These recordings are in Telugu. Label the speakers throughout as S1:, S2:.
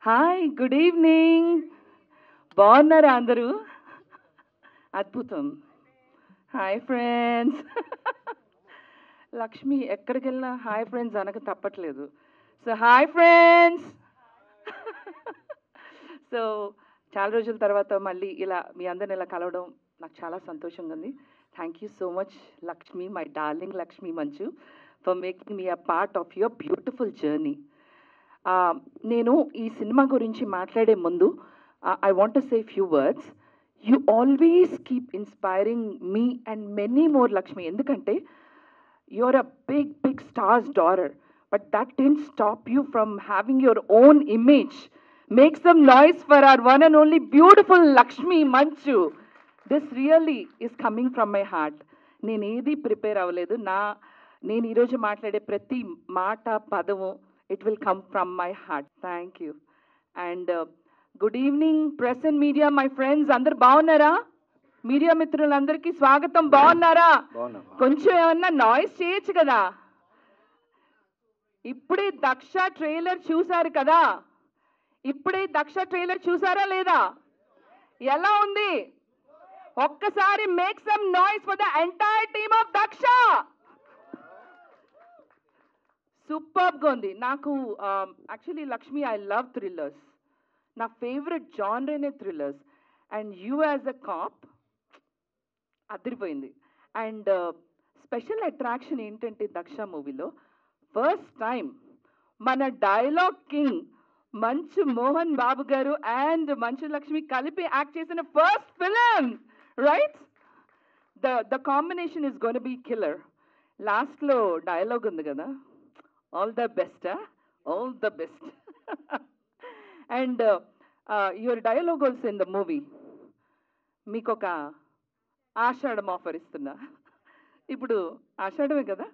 S1: Hi good evening. బాగున్నారా అందరూ? అద్భుతం. Hi friends. లక్ష్మి ఎక్కడికి వెళ్ళినా హాయ్ ఫ్రెండ్స్ అనక తప్పట్లేదు. So hi friends. సో చాలా రోజుల తర్వాత మళ్ళీ ఇలా మీ అందరిని ఇలా కలవడం నాకు చాలా సంతోషంగా ఉంది. Thank you so much Lakshmi, my darling Lakshmi Manchu, for making me a part of your beautiful journey. నేను ఈ సినిమా గురించి మాట్లాడే ముందు I want to say few words. You always keep inspiring me and many more Lakshmi. ఎందుకంటే you're a big star's daughter, but that didn't stop you from having your own image. Make some noise for our one and only beautiful Lakshmi Manchu. This really is coming from my heart. నేను ఏది ప్రిపేర్ అవ్వలేదు. నేను ఈరోజు మాట్లాడే ప్రతి మాట పదము it will come from my heart. Thank you. And good evening press and media, my friends అందరు బాగున్నారా? మీడియా మిత్రులందరికీ స్వాగతం. బాగున్నారా? కొంచెం ఏమన్నా నాయిస్ చేయొచ్చు కదా. ఇప్పుడే దక్ష ట్రైలర్ చూసారు కదా. ఇప్పుడే దక్ష ట్రైలర్ చూసారా లేదా? ఎలా ఉంది? ఒక్కసారి make some noise for the entire team of Daksha. సూపర్గా ఉంది. నాకు actually Lakshmi, I love thrillers. నా ఫేవరెట్ జానరేనే thrillers. And you as a cop అదిరిపోయింది. అండ్ స్పెషల్ అట్రాక్షన్ ఏంటంటే దక్ష మూవీలో ఫస్ట్ టైం మన డైలాగ్ కింగ్ మంచు మోహన్ బాబు గారు అండ్ మంచు లక్ష్మి కలిపి యాక్ట్ చేసిన first film, right? The combination is gonna be killer. లాస్ట్లో డైలాగ్ ఉంది కదా, all the best, all the best. And your dialogue also in the movie. మీకు ఒక ఆషాఢం ఆఫర్ ఇస్తున్నా. ఇప్పుడు ఆషాఢమే కదా,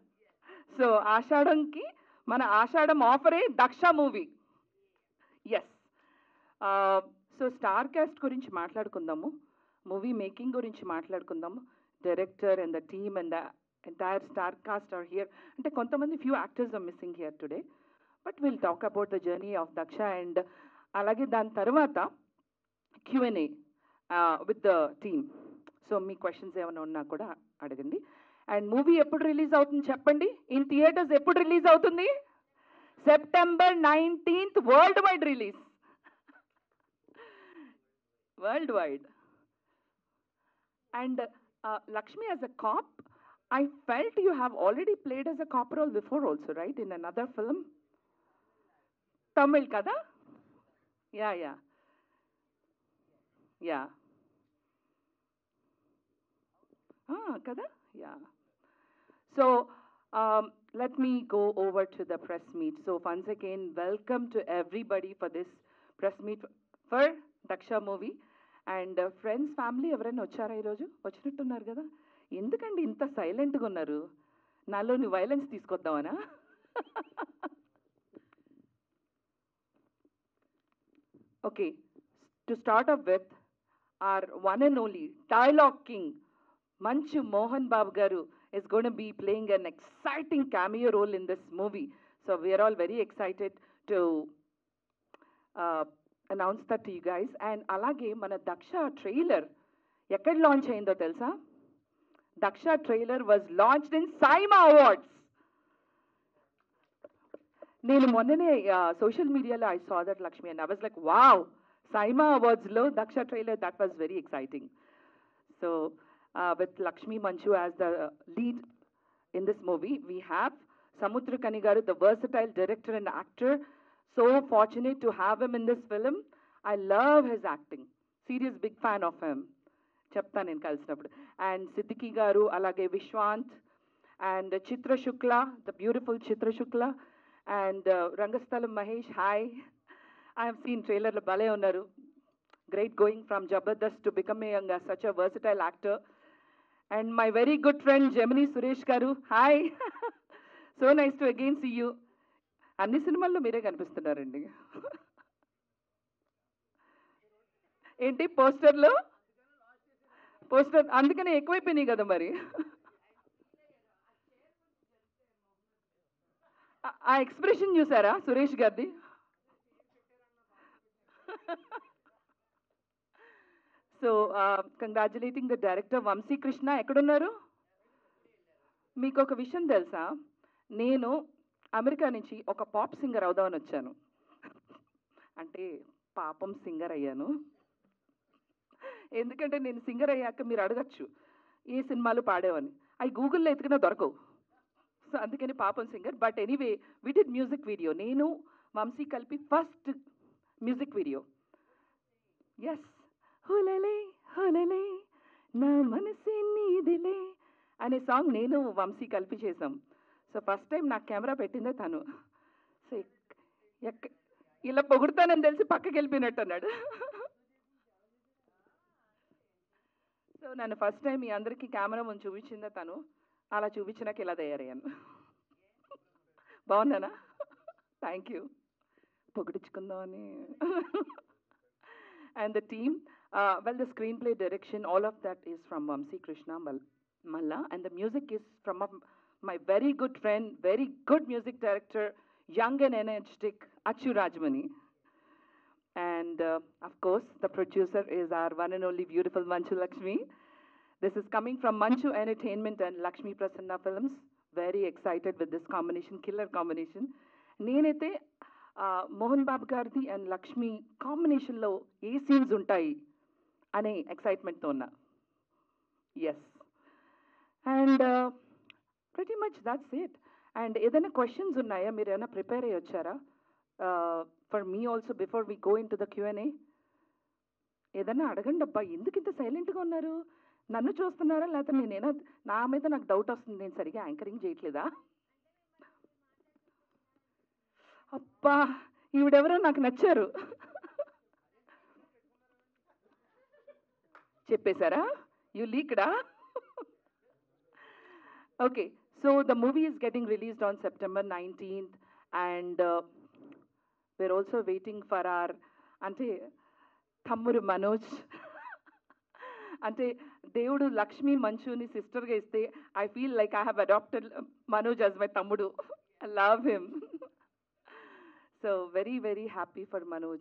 S1: సో ఆషాఢంకి మన ఆషాఢం ఆఫరే Daksha movie. Yes. So star cast గురించి మాట్లాడుకుందాము, మూవీ మేకింగ్ గురించి మాట్లాడుకుందాము. Director and the team and the entire star cast are here. అంటే కొంతమంది few actors are missing here today, but will talk about the journey of Daksha. And అలాగే దాని తర్వాత Q&A with the team. So మీ క్వశ్చన్స్ ఏమైనా ఉన్నా కూడా అడగండి. అండ్ మూవీ ఎప్పుడు రిలీజ్ అవుతుంది చెప్పండి? ఇన్ థియేటర్స్ ఎప్పుడు రిలీజ్ అవుతుంది? September 19th world wide release. World wide. And Lakshmi, as a cop, I felt you have already played as a cop role before also, right? In another film. Tamil kada? Yeah. Kada? Yeah. So let me go over to the press meet. So once again, welcome to everybody for this press meet for Daksha movie. And friends, family, ఎవరైనా వచ్చారా ఈరోజు? వచ్చినట్టున్నారు కదా. ఎందుకండి ఇంత సైలెంట్గా ఉన్నారు? నాలోని violence తీసుకొద్దామనా? Okay, to start off with, our one and only dialogue king Manchu Mohan Babu garu is going to be playing an exciting cameo role in this movie. So we are all very excited to announce that to you guys. And alage mana Daksha trailer ekkada launch ayindho telusa? Daksha trailer was launched in Saima Awards. నేను మొన్ననే సోషల్ మీడియాలో I saw that Lakshmi and I was like wow, SIIMA అవార్డ్స్లో Daksha trailer, that was very exciting. So with Lakshmi Manchu as the lead in this movie, we have Samudrakani garu, the versatile director and actor. So fortunate to have him in this film. I love his acting. Serious big fan of him. Chepta nenu kalisinappudu. And Siddiqui garu, alage Vishwant and Chitra Shukla, the beautiful Chitra Shukla, and Rangasthalam Mahesh. Hi. I have seen trailer lo bale unnaru. Great going from Jabardast to becoming such a versatile actor. And my very good friend Gemini Suresh garu. Hi. So nice to again see you. అన్ని సినిమాల్లో మీరే కనిపిస్తున్నారండి. ఏంటి పోస్టర్ అందుకనే ఎక్కువైపోయినాయి కదా మరి. ఆ ఎక్స్ప్రెషన్ చూసారా సురేష్ గారిది? So congratulating the director Vamshi Krishna. ఎక్కడున్నారు? మీకు ఒక విషయం తెలుసా, నేను అమెరికా నుంచి ఒక పాప్ సింగర్ అవుదామని వచ్చాను. అంటే పాపం సింగర్ అయ్యాను. ఎందుకంటే నేను సింగర్ అయ్యాక మీరు అడగచ్చు ఏ సినిమాలు పాడేవని, అవి గూగుల్లో ఎతికినా దొరకవు. సో అందుకని పాపం singer. But anyway we did music video, నేను వంశీ కలిపి ఫస్ట్ మ్యూజిక్ వీడియో. ఎస్, హులలే హులలే నా మనసే నీదిలే అనే సాంగ్ నేను వంశీ కలిపి చేసాం. సో ఫస్ట్ టైం నాకు కెమెరా పెట్టిందే తను. సో ఇలా పొగుడుతానని తెలిసి పక్కకి వెళ్ళిపోయినట్టు అన్నాడు. సో నన్ను ఫస్ట్ టైం మీ అందరికీ కెమెరా ముందు చూపించిందే తను. అలా చూపించినాక ఇలా తయారయ్యాను. బాగున్నానా? Thank you. పొగిడించుకుందామని. And the team, well, the screenplay direction, all of that is from Vamsi Krishna Malla, and the music is from my very good friend, very good music director, young and energetic, Achu Rajmani. And of course, the producer is our one and only beautiful Manchu Lakshmi. This is coming from Manchu Entertainment and Lakshmi Prasanna Films. Very excited with this combination, killer combination. నేనైతే మోహన్ బాబు గారిది అండ్ లక్ష్మి కాంబినేషన్లో ఏ సీన్స్ ఉంటాయి అనే ఎక్సైట్మెంట్తో ఉన్నా. Yes, and pretty much that's it. And ఏదైనా క్వశ్చన్స్ ఉన్నాయా? మీరు ఏమైనా ప్రిపేర్ అయ్యి వచ్చారా? For me also before we go into the Q&A. ఏదైనా అడగండి అబ్బా, ఎందుకు ఇంత సైలెంట్గా ఉన్నారు? నన్ను చూస్తున్నారా లేకపోతే నేనేనా? నా మీద నాకు డౌట్ వస్తుంది, నేను సరిగా యాంకరింగ్ చేయట్లేదా? అబ్బా, ఈవిడెవరో నాకు నచ్చారు. చెప్పేశారా? యు లీక్డా? Okay, so the movie is getting released on September 19th and we're also waiting for our అంటే తమ్ముడు మనోజ్. అంటే దేవుడు లక్ష్మి మంచుని సిస్టర్గా ఇస్తే I feel like I have adapted Manoj as my తమ్ముడు. I love him. So very, very happy for Manoj.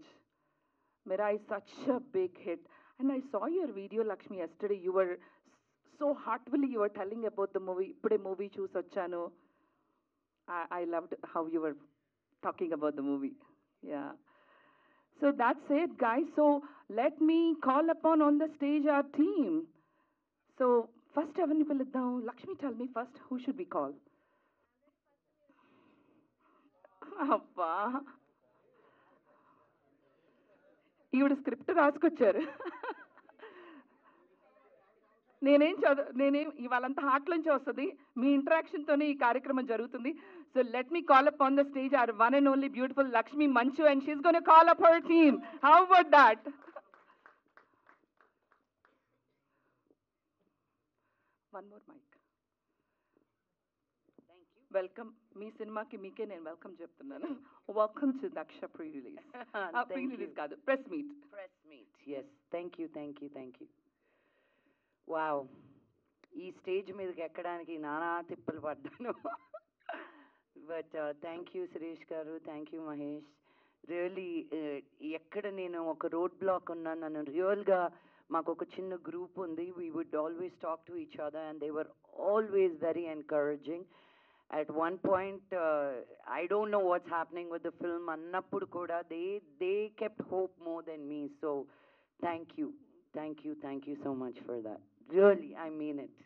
S1: Mera is such a big hit. And I saw your video, Lakshmi, yesterday. You were so heartfully, you were telling about the movie. Ippude movie choose vachanu. I loved how you were talking about the movie. Yeah. So that's it, guys. So let me call upon on the stage our team. So first, evarni piliddam. Lakshmi, tell me first, who should we call? అబ్బా, ఈవిడ స్క్రిప్ట్ రాసుకొచ్చారు. నేనేం ఇవాళంతా హార్ట్లోంచి వస్తుంది. మీ ఇంటరాక్షన్తోనే ఈ కార్యక్రమం జరుగుతుంది. So let me call up on the stage our one and only beautiful Lakshmi Manchu, and she's gonna call up her team. How about that? One more mike. Welcome. మీ సినిమాకి మీకే నేను వెల్కమ్ చెప్తున్నాను. Welcome to Daksha pre release. Pre release కాదు, press meet.
S2: Yes, thank you. Wow, ఈ స్టేజ్ మీదకి ఎక్కడానికి నానా తిప్పలు పడ్డాను. బట్ థ్యాంక్ యూ సురేష్ గారు, థ్యాంక్ యూ మహేష్. రియల్లీ ఎక్కడ నేను ఒక రోడ్ బ్లాక్ ఉన్నాను, నన్ను రియల్గా మాకు ఒక చిన్న గ్రూప్ ఉంది. We would always talk to each other and they were always very encouraging. At one point, I don't know what's happening with the film. Annappudu kuda they kept hope more than me. So thank you so much for that. Really, I mean it.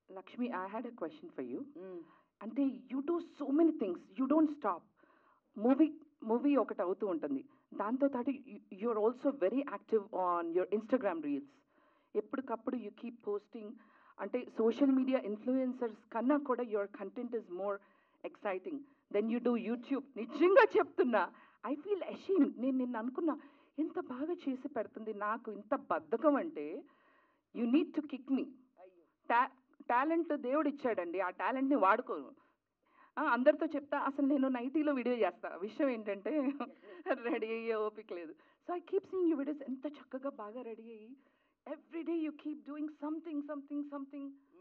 S1: Lakshmi, I had a question for you. Ante you do so many things. You don't stop. Movie ఒకటి అవుతూ ఉంటుంది. దాంతో పాటు you're also very active on your Instagram reels. ఎప్పటికప్పుడు you keep posting. అంటే సోషల్ మీడియా ఇన్ఫ్లుయెన్సర్స్ కన్నా కూడా your content is more exciting than you do YouTube. నిజంగా చెప్తున్నా, ఐ ఫీల్ అషేమ్. నేను నిన్న అనుకున్నా, ఎంత బాగా చేసి పెడుతుంది. నాకు ఇంత బద్ధకం అంటే you need to kick me. Talent దేవుడు ఇచ్చాడండి, ఆ టాలెంట్ని వాడుకోను. అందరితో చెప్తా, అసలు నేను నైటీలో వీడియో చేస్తా. విషయం ఏంటంటే రెడీ అయ్యే ఓపిక లేదు. So I keep seeing you videos, ఎంత చక్కగా బాగా రెడీ అయ్యి every day you keep doing something.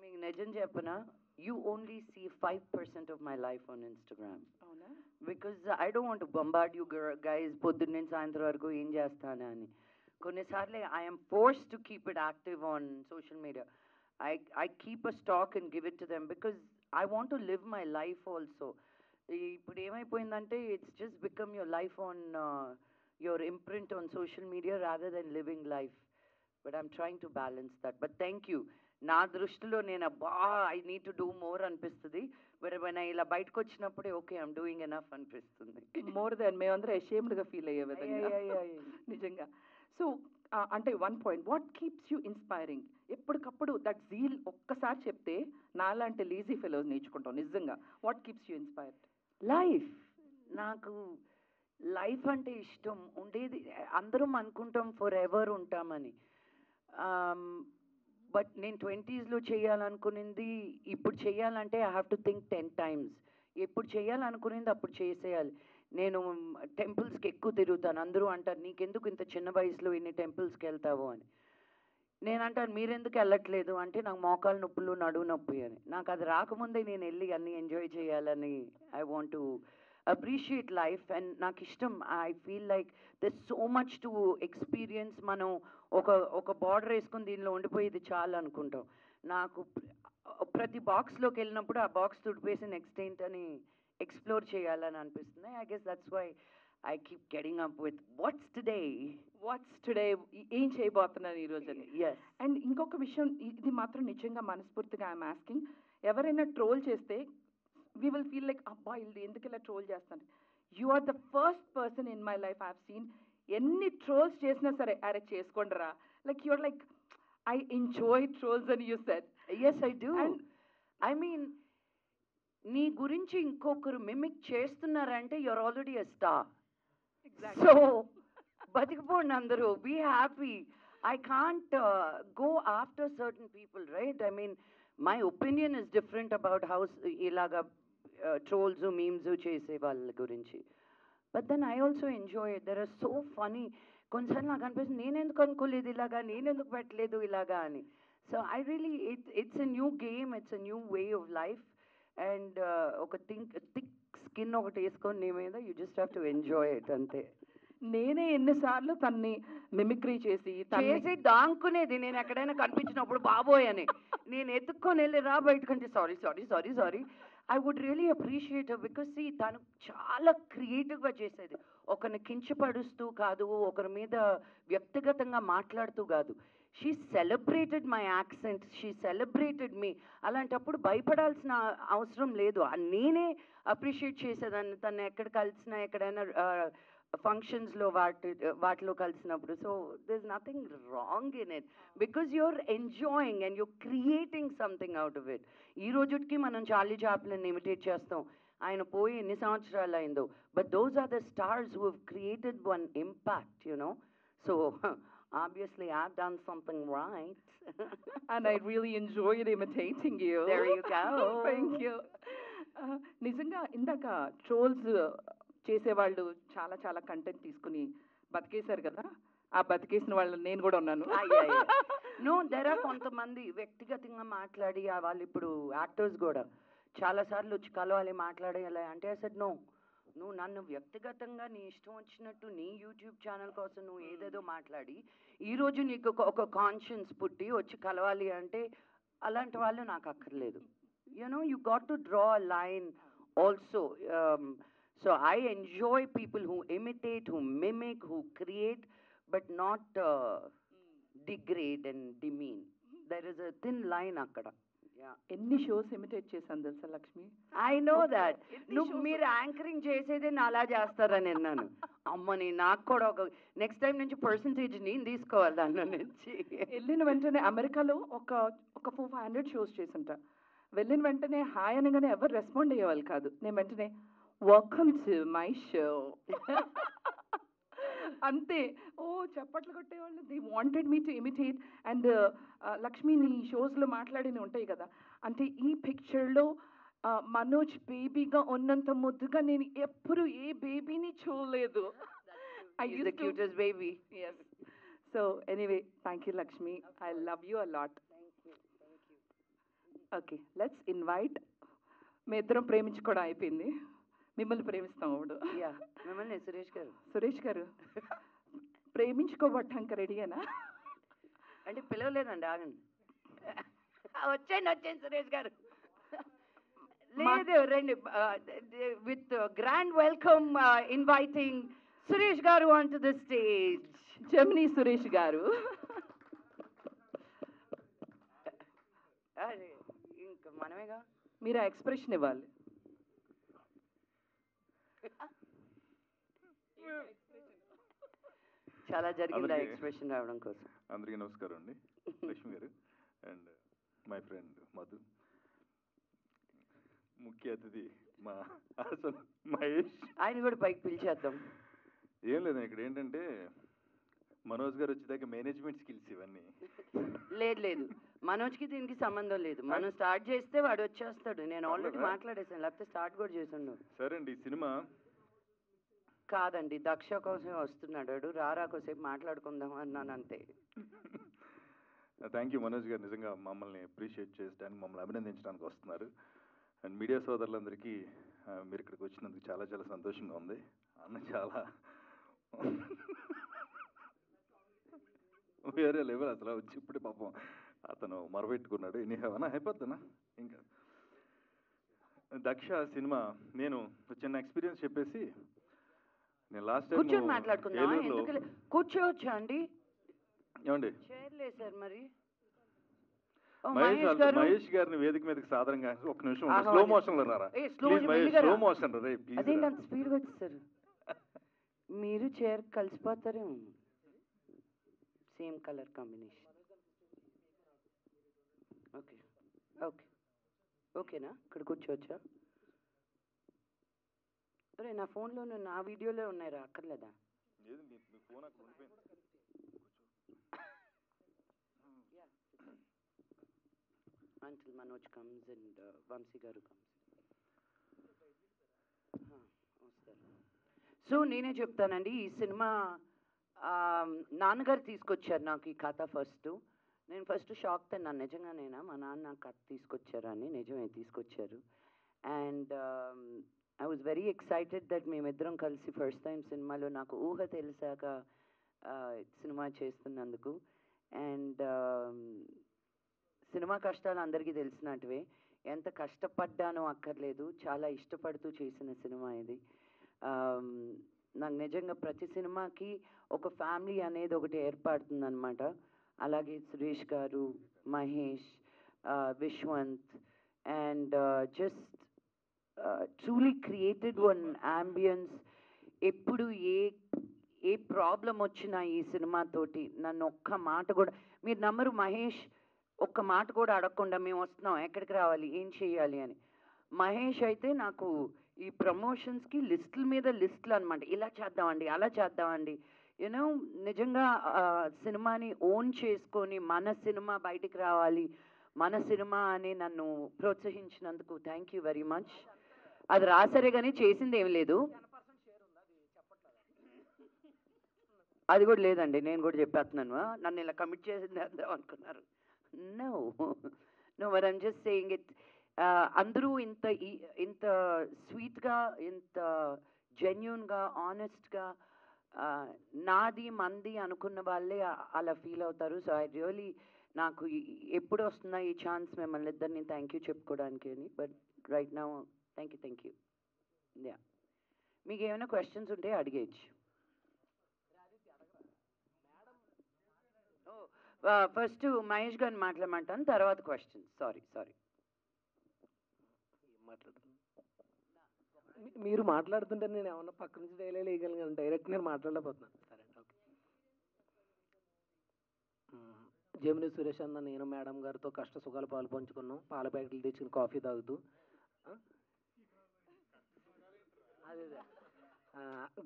S2: మీకు నిజం చెప్పనా, you only see 5% of my life on Instagram.
S1: అవునా?
S2: Because I don't want to bombard you guys పొద్దున్న నుంచి సాయంత్రం వరకు ఏం చేస్తాను అని. కొన్నిసార్లు I am forced to keep it active on social media. I keep a stock and give it to them because I want to live my life also. ఇప్పుడు ఏమైపోయిందంటే it's just become your life on your imprint on social media rather than living life. But I'm trying to balance that. But thank you. నా దృష్టిలో నేను అబ్బా I need to do more అనిపిస్తుంది. బట్ when I ఇలా బయటకు వచ్చినప్పుడే ఓకే ఐఎమ్ డూయింగ్ ఎనఫ్ అనిపిస్తుంది.
S1: మోర్ దాన్ మేమందరం అషేమ్డ్గా ఫీల్ అయ్యే విధంగా. నిజంగా. సో అంటే one point, what keeps you inspiring? ఎప్పటికప్పుడు దట్ జీల్ ఒక్కసారి చెప్తే నాలాంటి లీజీ ఫెలోస్ నేర్చుకుంటాం నిజంగా. What keeps you inspired?
S2: Life. నాకు లైఫ్ అంటే ఇష్టం ఉండేది. అందరం అనుకుంటాం ఫర్ ఎవర్ ఉంటామని. బట్ నేను 20sలో చేయాలనుకునింది ఇప్పుడు చేయాలంటే I have to think 10 times. ఎప్పుడు చేయాలనుకునింది అప్పుడు చేసేయాలి. నేను టెంపుల్స్కి ఎక్కువ తిరుగుతాను. అందరూ అంటారు నీకెందుకు ఇంత చిన్న వయసులో ఇన్ని టెంపుల్స్కి వెళ్తావు అని. నేనంటాను మీరెందుకు వెళ్ళట్లేదు అంటే నాకు మోకాలు నొప్పులు నడువు నొప్పి అని. నాకు అది రాకముందే నేను వెళ్ళి అన్నీ ఎంజాయ్ చేయాలని I want to appreciate life. And నాకు ఇష్టం. I feel like there so much to experience. మనం ఒక బార్డర్ వేసుకుని దీనిలో ఉండిపోయి ఇది చాలు అనుకుంటాం. నాకు ప్రతి బాక్స్లోకి వెళ్ళినప్పుడు ఆ బాక్స్ తుడిపేసి నెక్స్ట్ ఏంటని ఎక్స్ప్లోర్ చేయాలని అనిపిస్తుంది. I guess that's why I keep getting up with what's today
S1: ఏం చేయబోతున్నారు ఈ రోజు అని.
S2: yes
S1: అండ్ ఇంకొక విషయం, ఇది మాత్రం నిజంగా మనస్ఫూర్తిగా ఐఎమ్ ఆస్కింగ్, ఎవరైనా ట్రోల్ చేస్తే వీ విల్ ఫీల్ లైక్ అబ్బా ఇది ఎందుకు ఇలా ట్రోల్ చేస్తాను. You are the first person in my life I have seen ఎన్ని ట్రోల్స్ చేసినా సరే అరే చేసుకోండి రా, like you are like I enjoy trolls అని you said.
S2: yes I do. I mean నీ గురించి ఇంకొకరు మిమిక్ చేస్తున్నారంటే you're already a star. So బతికిపోండి అందరూ, be happy. I can't go after certain people, right? I mean, my opinion is different about how ilaga trolls or memes chese valla gurinchi. But then I also enjoy it. They are so funny. కొన్నిసార్లు నాకు అనిపిస్తుంది నేను ఎందుకు అనుకోలేదు ఇలాగా, నేను ఎందుకు పెట్టలేదు ఇలాగా అని. So I really it's a new game, it's a new way of life. And ఒక థిక్ స్కిన్ ఒకటి వేసుకొని నీ మీద you just have to enjoy it అంతే.
S1: నేనే ఎన్నిసార్లు తన్ని మిమిక్రీ చేసి
S2: దాంకునేది. నేను ఎక్కడైనా కనిపించినప్పుడు బాబోయ్ అని నేను ఎత్తుక్కొని వెళ్ళి రా బయటకంటే sorry I would really appreciate because తను చాలా క్రియేటివ్గా చేసేది. ఒకరిని కించపడుస్తూ కాదు, ఒకరి మీద వ్యక్తిగతంగా మాట్లాడుతూ కాదు. She celebrated my accent, she celebrated me. అలాంటప్పుడు భయపడాల్సిన అవసరం లేదు. నేనే అప్రిషియేట్ చేసేదాన్ని తను ఎక్కడ కలిసినా, ఎక్కడైనా ఫంక్షన్స్లో వాటిలో కలిసినప్పుడు. So there is nothing wrong in it because you're enjoying and you're creating something out of it. ఈ రోజుకి మనం చార్లీ చాప్లిన్ ఇమిటేట్ చేస్తాం, ఆయన పోయి ఎన్ని సంవత్సరాలు అయిందో. But those are the stars who have created one impact, you know. So obviously I've done something right.
S1: And I really enjoyed imitating you.
S2: There you go.
S1: Thank you. నిజంగా ఇందాక ట్రోల్స్ చేసేవాళ్ళు చాలా చాలా కంటెంట్ తీసుకుని బతికేశారు కదా, ఆ బతికేసిన వాళ్ళు నేను కూడా ఉన్నాను.
S2: నో దెర్ ఆర్ కొంతమంది వ్యక్తిగతంగా మాట్లాడి వాళ్ళు ఇప్పుడు యాక్టర్స్ కూడా చాలాసార్లు వచ్చి కలవాలి మాట్లాడేయాలి అంటే ఐ సెడ్ నో, నువ్వు నన్ను వ్యక్తిగతంగా నీ ఇష్టం వచ్చినట్టు నీ యూట్యూబ్ ఛానల్ కోసం నువ్వు ఏదేదో మాట్లాడి ఈరోజు నీకు ఒక కాన్షియన్స్ పుట్టి వచ్చి కలవాలి అంటే అలాంటి వాళ్ళు నాకు అక్కర్లేదు. You know you got to draw a line also. So I enjoy people who imitate, who mimic, who create, but not degrade and demean. There is a thin line akkada. Yeah.
S1: ఎన్ని షోస్ ఇమిటేట్ చేశాను తెలుసా లక్ష్మి?
S2: I know that. నువ్వు మీరు యాంకరింగ్ చేసేదే నా అలా చేస్తారని అన్నాను. అమ్మని నాకు కూడా ఒక నెక్స్ట్ టైం నుంచి పర్సంటేజ్ నేను తీసుకోవాలి దాని నుంచి.
S1: వెళ్ళిన వెంటనే అమెరికాలో ఒక 400 షోస్ చేసింట. వెళ్ళిన వెంటనే హాయ్ అనగానే ఎవరు రెస్పాండ్ అయ్యేవాళ్ళు కాదు. నేను వెంటనే వెల్కమ్ టు మై షో అంతే. ఓ చప్పట్లు కొట్టేవాళ్ళు. They wanted me to imitate. And Lakshmi నీ షోస్లో మాట్లాడినవి ఉంటాయి కదా, అంటే ఈ పిక్చర్లో మనోజ్ బేబీగా ఉన్నంత ముద్దుగా నేను ఎప్పుడు ఏ బేబీని చూడలేదు.
S2: The cutest baby.
S1: Yes. So anyway, thank you Lakshmi. I love you a lot. Okay, let's invite. మీ ఇద్దరం ప్రేమించుకోవడం అయిపోయింది, మిమ్మల్ని ప్రేమిస్తాం ఇప్పుడు.
S2: యా, మిమ్మల్ని సురేష్ గారు.
S1: సురేష్ గారు ప్రేమించుకోబట్టాక రెడీయేనా?
S2: అంటే పిలవలేదండి, ఆగండి. వచ్చేయండి సురేష్ గారు. లేదు, రండి. With grand welcome, inviting Suresh గారు ఆన్ టు ద స్టేజ్.
S1: జమినీ సురేష్ గారు.
S2: అరే, ఇంకా మనమేగా.
S1: మీరు ఆ ఎక్స్ప్రెషన్ ఇవ్వాలి.
S2: చాలా జరిగింది ఆ ఎక్స్ప్రెషన్ రావడం కోసం.
S3: అందరికీ నమస్కారం అండి. లక్ష్మి గారు అండ్ మై ఫ్రెండ్ మధు, ముఖ్య అతిథి మా హాసన్ మహేష్.
S2: ఆయన కూడా పైకి పిలిచేద్దాం.
S3: ఏం లేదండి, ఇక్కడ ఏంటంటే మనోజ్ గారు వచ్చేదాకా మేనేజ్మెంట్ స్కిల్స్ ఇవన్నీ.
S2: లేదు లేదు, మనోజ్కి దీనికి సంబంధం లేదు. మనం స్టార్ట్ చేస్తే వాడు వచ్చేస్తాడు. నేను ఆల్రెడీ మాట్లాడేసాను, లేకపోతే స్టార్ట్ కూడా చేసాను.
S3: సరే అండి, ఈ సినిమా
S2: కాదండి, దక్ష కోసం వస్తున్నాడు వాడు. రారా కోసేపు మాట్లాడుకుందాం అన్నాను అంతే.
S3: థ్యాంక్ యూ మనోజ్ గారు, నిజంగా మమ్మల్ని అప్రిషియేట్ చేయడానికి, మమ్మల్ని అభినందించడానికి వస్తున్నారు. అండ్ మీడియా సోదరులందరికీ మీరు ఇక్కడికి వచ్చినందుకు చాలా చాలా సంతోషంగా ఉంది. అన్న చాలా వేరే లెవెల్ అసలు. వచ్చి ఇప్పుడే పాపం అతను మొరబెట్టుకున్నాడు. ఎనీ హేవనా అయిపోద్దనా. ఇంకా దక్ష సినిమా నేను చిన్న ఎక్స్పీరియన్స్ చెప్పేసి, నేను లాస్ట్ టైం
S2: కూర్చొని మాట్లాడుకుందాం. కూర్చోవచ్చా అండి?
S3: ఏమండి,
S2: చేయలేదు సార్. మరి
S3: మహేష్ గారిని వేదిక మీదకి సాధారణంగా ఒక నిమిషం స్లో మోషన్ లో రారా. స్లో మోషన్ రే ప్లీజ్.
S2: అదేంటి అంత స్పీడ్గా వచ్చేసారు? మీరు చైర్ కలిసిపోతారేమో. Same colour combination. Okay okay ఓకేనా? ఇక్కడ కూర్చోవచ్చా? అరే, నా ఫోన్లో నా వీడియోలో ఉన్నాయిరా, అక్కర్లేదా? Until Manoj comes and Vamsi garu comes. So నేనే చెప్తానండి. ఈ సినిమా నాన్నగారు తీసుకొచ్చారు నాకు ఈ కథ ఫస్ట్. నేను ఫస్ట్ షాక్ తిన్నాను, నిజంగానేనా మా నాన్న నాకు కథ తీసుకొచ్చారు అని. నిజమే, తీసుకొచ్చారు. And I was very excited that మేమిద్దరం కలిసి ఫస్ట్ టైం సినిమాలో, నాకు ఊహ తెలిసాక సినిమా చేస్తున్నందుకు. అండ్ సినిమా కష్టాలు అందరికీ తెలిసినట్టువే. ఎంత కష్టపడ్డానో అక్కర్లేదు, చాలా ఇష్టపడుతూ చేసిన సినిమా ఇది. నాకు నిజంగా ప్రతి సినిమాకి ఒక ఫ్యామిలీ అనేది ఒకటి ఏర్పడుతుందన్నమాట. అలాగే సురేష్ గారు, Mahesh, Viswant, and just truly created one ambience. ఎప్పుడు ఏ ప్రాబ్లం వచ్చినా ఈ సినిమాతోటి నన్ను ఒక్క మాట కూడా, మీరు నమ్మరు, మహేష్ ఒక్క మాట కూడా అడగకుండా మేము వస్తున్నాం, ఎక్కడికి రావాలి, ఏం చేయాలి అని. మహేష్ అయితే నాకు ఈ ప్రమోషన్స్కి లిస్టుల మీద లిస్టులు అనమాట. ఇలా చేద్దామండి, అలా చేద్దామండి. యూనో నిజంగా సినిమాని ఓన్ చేసుకొని మన సినిమా బయటికి రావాలి, మన సినిమా అని నన్ను ప్రోత్సహించినందుకు థ్యాంక్ యూ వెరీ మచ్. అది రాసరే కానీ చేసింది ఏమి లేదు. అది కూడా లేదండి, నేను కూడా చెప్పేస్తున్నాను. నన్ను ఇలా కమిట్ చేసింది అందాం అనుకున్నారు. No no, but I'm just saying it. అందరూ ఇంత స్వీట్గా, ఇంత జెన్యూన్గా, ఆనెస్ట్గా నాది మంది అనుకున్న వాళ్ళే అలా ఫీల్ అవుతారు. సో ఐ రియలీ, నాకు ఎప్పుడు వస్తుందా ఈ ఛాన్స్ మిమ్మల్ని ఇద్దరిని థ్యాంక్ యూ చెప్పుకోవడానికి అని. But right now thank you. Yeah, మీకు ఏమైనా క్వశ్చన్స్ ఉంటే అడిగేయచ్చు. ఫస్ట్ మహేష్ గారిని మాట్లాడమంటాను, తర్వాత క్వశ్చన్స్. సారీ
S4: మీరు మాట్లాడుతుంటే నేను ఏమన్నా పక్క నుంచి డైలాగ్ వేయగలిగాను, డైరెక్ట్ నేను మాట్లాడలేకపోతున్నాను. సరే, ఓకే. జమిని సురేష్ అన్న, నేను మేడం గారితో కష్ట సుఖాలు పాలు పంచుకున్నాం, పాల ప్యాకెట్లు తెచ్చుకుని కాఫీ తాగుతూ. అదే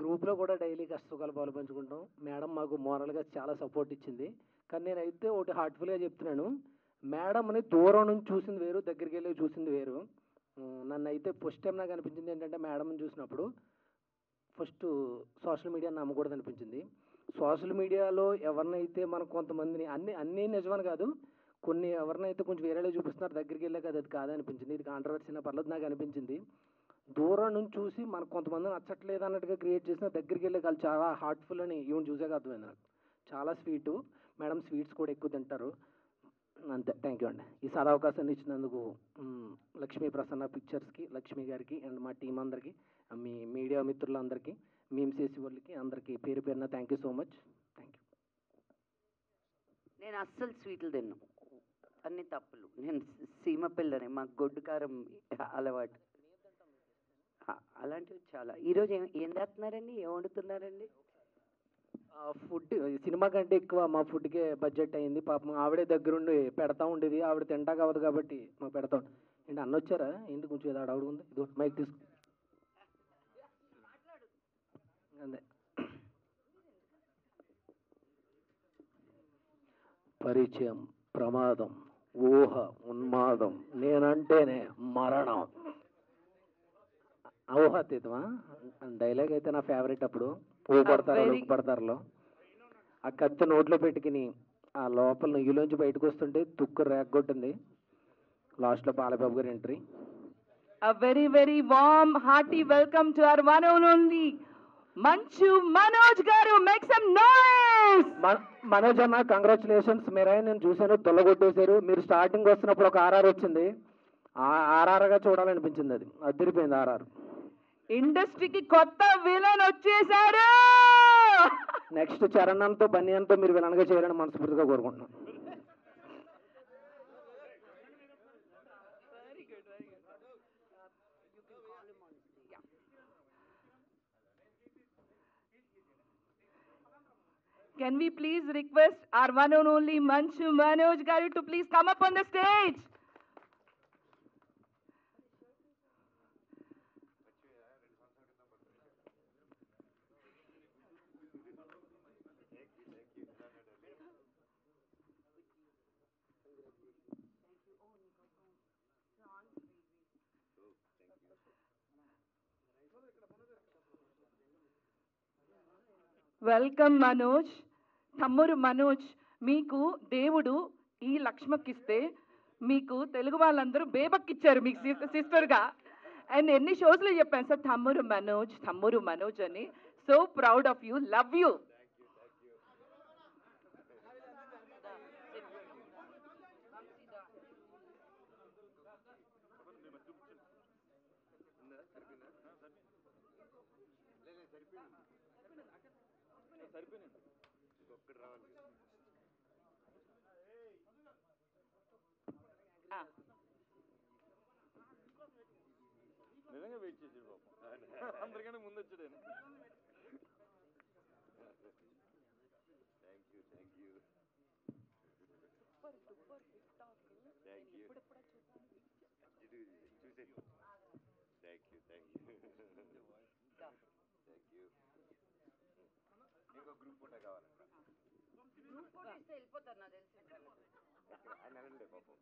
S4: గ్రూప్లో కూడా డైలీ కష్ట సుఖాలు పాలు పంచుకుంటాం. మేడం మాకు మోరల్గా చాలా సపోర్ట్ ఇచ్చింది. కానీ నేనైతే ఒకటి హార్ట్ఫుల్గా చెప్తున్నాను, మేడంని దూరం నుంచి చూసింది వేరు, దగ్గరికి వెళ్ళి చూసింది వేరు. నన్ను అయితే ఫస్ట్ టైం నాకు అనిపించింది ఏంటంటే, మేడంని చూసినప్పుడు ఫస్ట్ సోషల్ మీడియా నమ్మకూడదు అనిపించింది. సోషల్ మీడియాలో ఎవరినైతే మనం కొంతమందిని, అన్నీ నిజమని కాదు, కొన్ని ఎవరినైతే కొంచెం వేరేలా చూపిస్తున్నారు, దగ్గరికి వెళ్ళాక అది కాదనిపించింది. ఇది కాంట్రవర్సీనా పర్లేదు నాకు అనిపించింది. దూరం నుంచి చూసి మనకు కొంతమంది నచ్చట్లేదు అన్నట్టుగా క్రియేట్ చేసిన, దగ్గరికి వెళ్ళే వాళ్ళు చాలా హార్ట్ఫుల్ అని ఈవెన్ చూసాక అర్థమైంది నాకు. చాలా స్వీటు మేడం, స్వీట్స్ కూడా ఎక్కువ తింటారు. అంతే, థ్యాంక్ యూ అండి. ఈ సదవకాశాన్ని ఇచ్చినందుకు లక్ష్మీ ప్రసన్న పిక్చర్స్కి, లక్ష్మి గారికి అండ్ మా టీం అందరికీ, మీ మీడియా మిత్రులందరికీ, మేము చేసే వాళ్ళకి అందరికీ పేరు పేరున thank you so much. Thank you.
S2: నేను అస్సలు స్వీట్లు తిన్నాను, అన్ని తప్పులు. నేను సీమ పిల్లని, మాకు గొడ్డు కారం అలవాటు. అలాంటివి చాలా. ఈరోజు ఏం చేస్తున్నారండి, ఏం వండుతున్నారండి?
S4: ఫుడ్ సినిమా కంటే ఎక్కువ మా ఫుడ్కే బడ్జెట్ అయింది. పాపం ఆవిడే దగ్గరుండి పెడతా ఉండేది. ఆవిడ తింటాక అవ్వదు కాబట్టి మాకు పెడతాం. ఏంటి అన్న వచ్చారా ఏంటి, కొంచెం ఏదో అడవుడు ఉంది, ఇదో మైక్ తీసుకు. అంతే. పరిచయం, ప్రమాదం, ఊహ, ఉన్మాదం, నేనంటేనే మరణం. ఊహాతీతమా డైలాగ్ అయితే నా ఫేవరెట్. అప్పుడు పువ్వు పడతారులో ఆ కత్తి నోట్లో పెట్టుకుని ఆ లోపల నెయ్యిలోంచి బయటకు వస్తుంటే తుక్కు రేగొట్టింది. లాస్ట్లో బాలబాబు గారి entry.
S1: A very, very warm, hearty welcome to our one and only Manchu Manoj Garu. Make some noise!
S4: Manoj అన్న, కంగ్రాచులేషన్స్. మీరైనా నేను చూశాను, తొలగొట్టేశారు. మీరు స్టార్టింగ్ వస్తున్నప్పుడు ఒక ఆర్ఆర్ వచ్చింది, ఆ ఆర్ఆర్గా చూడాలనిపించింది. అది అదిరిపోయింది ఆర్ఆర్.
S1: ఇండస్ట్రీకి కొత్త విలన్ వచ్చేసాడు.
S4: నెక్స్ట్ చరణంతో బన్యంతో మీరు విలన్గా చేయాలని మనస్ఫూర్తిగా కోరుకుంటున్నాను.
S1: Can we please request our one and only Manchu Manoj Garu to please come up on the stage? Welcome Manoj. తమ్ముడు మనోజ్, మీకు దేవుడు ఈ లక్ష్మకిస్తే మీకు తెలుగు వాళ్ళందరూ బేబక్కిచ్చారు మీకు సిస్టర్గా. అండ్ ఎన్ని షోస్లో చెప్పాను సార్, తమ్ముడు మనోజ్ అని. So proud of you, love you.
S3: నిజంగా వెయిట్ చేసి పాపం, అందరికంటే ముందు వచ్చాడు. ఇంకో గ్రూప్ ఫోటో కావాలంట.
S2: వెళ్ళిపోతారు నాకు తెలిసి.
S3: పాపం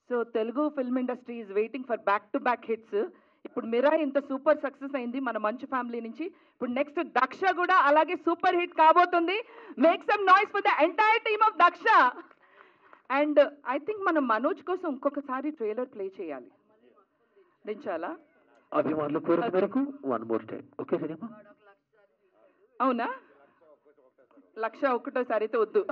S1: so Telugu film industry is waiting for back to back hits. ఇప్పుడు మిరా ఇంత సూపర్ సక్సెస్ అయింది మన మంచు ఫ్యామిలీ నుంచి. ఇప్పుడు నెక్స్ట్ దక్ష కూడా అలాగే సూపర్ హిట్ కాబోతుంది. Make some noise for the entire team of Daksha. And I think మనం మనోజ్ కోసం ఇంకొకసారి ట్రైలర్ ప్లే చేయాలి, దించాలా?
S4: అభిమానుల కోరిక మేరకు one more time. Okay cinema
S1: అవునా? 1,00,000 ఒకటోసారి అయితే వద్దు.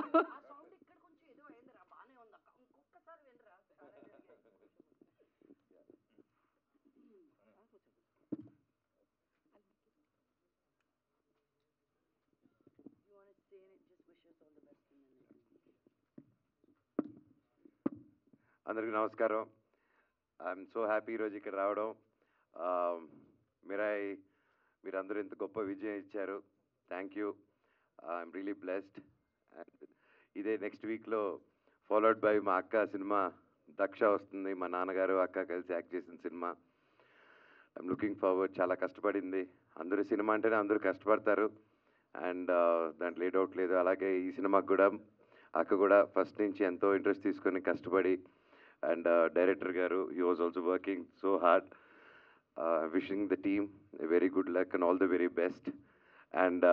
S5: అందరికీ నమస్కారం. ఐఎమ్ సో హ్యాపీ ఈరోజు ఇక్కడ రావడం. మిరాయ్ మీరందరూ ఇంత గొప్ప విజయం ఇచ్చారు. Thank you. I'm really blessed. And ఇదే నెక్స్ట్ వీక్లో ఫాలోడ్ బై మా అక్క సినిమా దక్ష వస్తుంది. మా నాన్నగారు అక్క కలిసి యాక్ట్ చేసిన సినిమా. I'm looking forward. చాలా కష్టపడింది. అందరూ సినిమా అంటేనే అందరూ కష్టపడతారు అండ్ దాంట్లో ఏ డౌట్ లేదు. అలాగే ఈ సినిమాకి కూడా అక్క కూడా ఫస్ట్ నుంచి ఎంతో ఇంట్రెస్ట్ తీసుకొని కష్టపడి అండ్ డైరెక్టర్ గారు he was also working so hard. Wishing the team very good luck and all the very best. And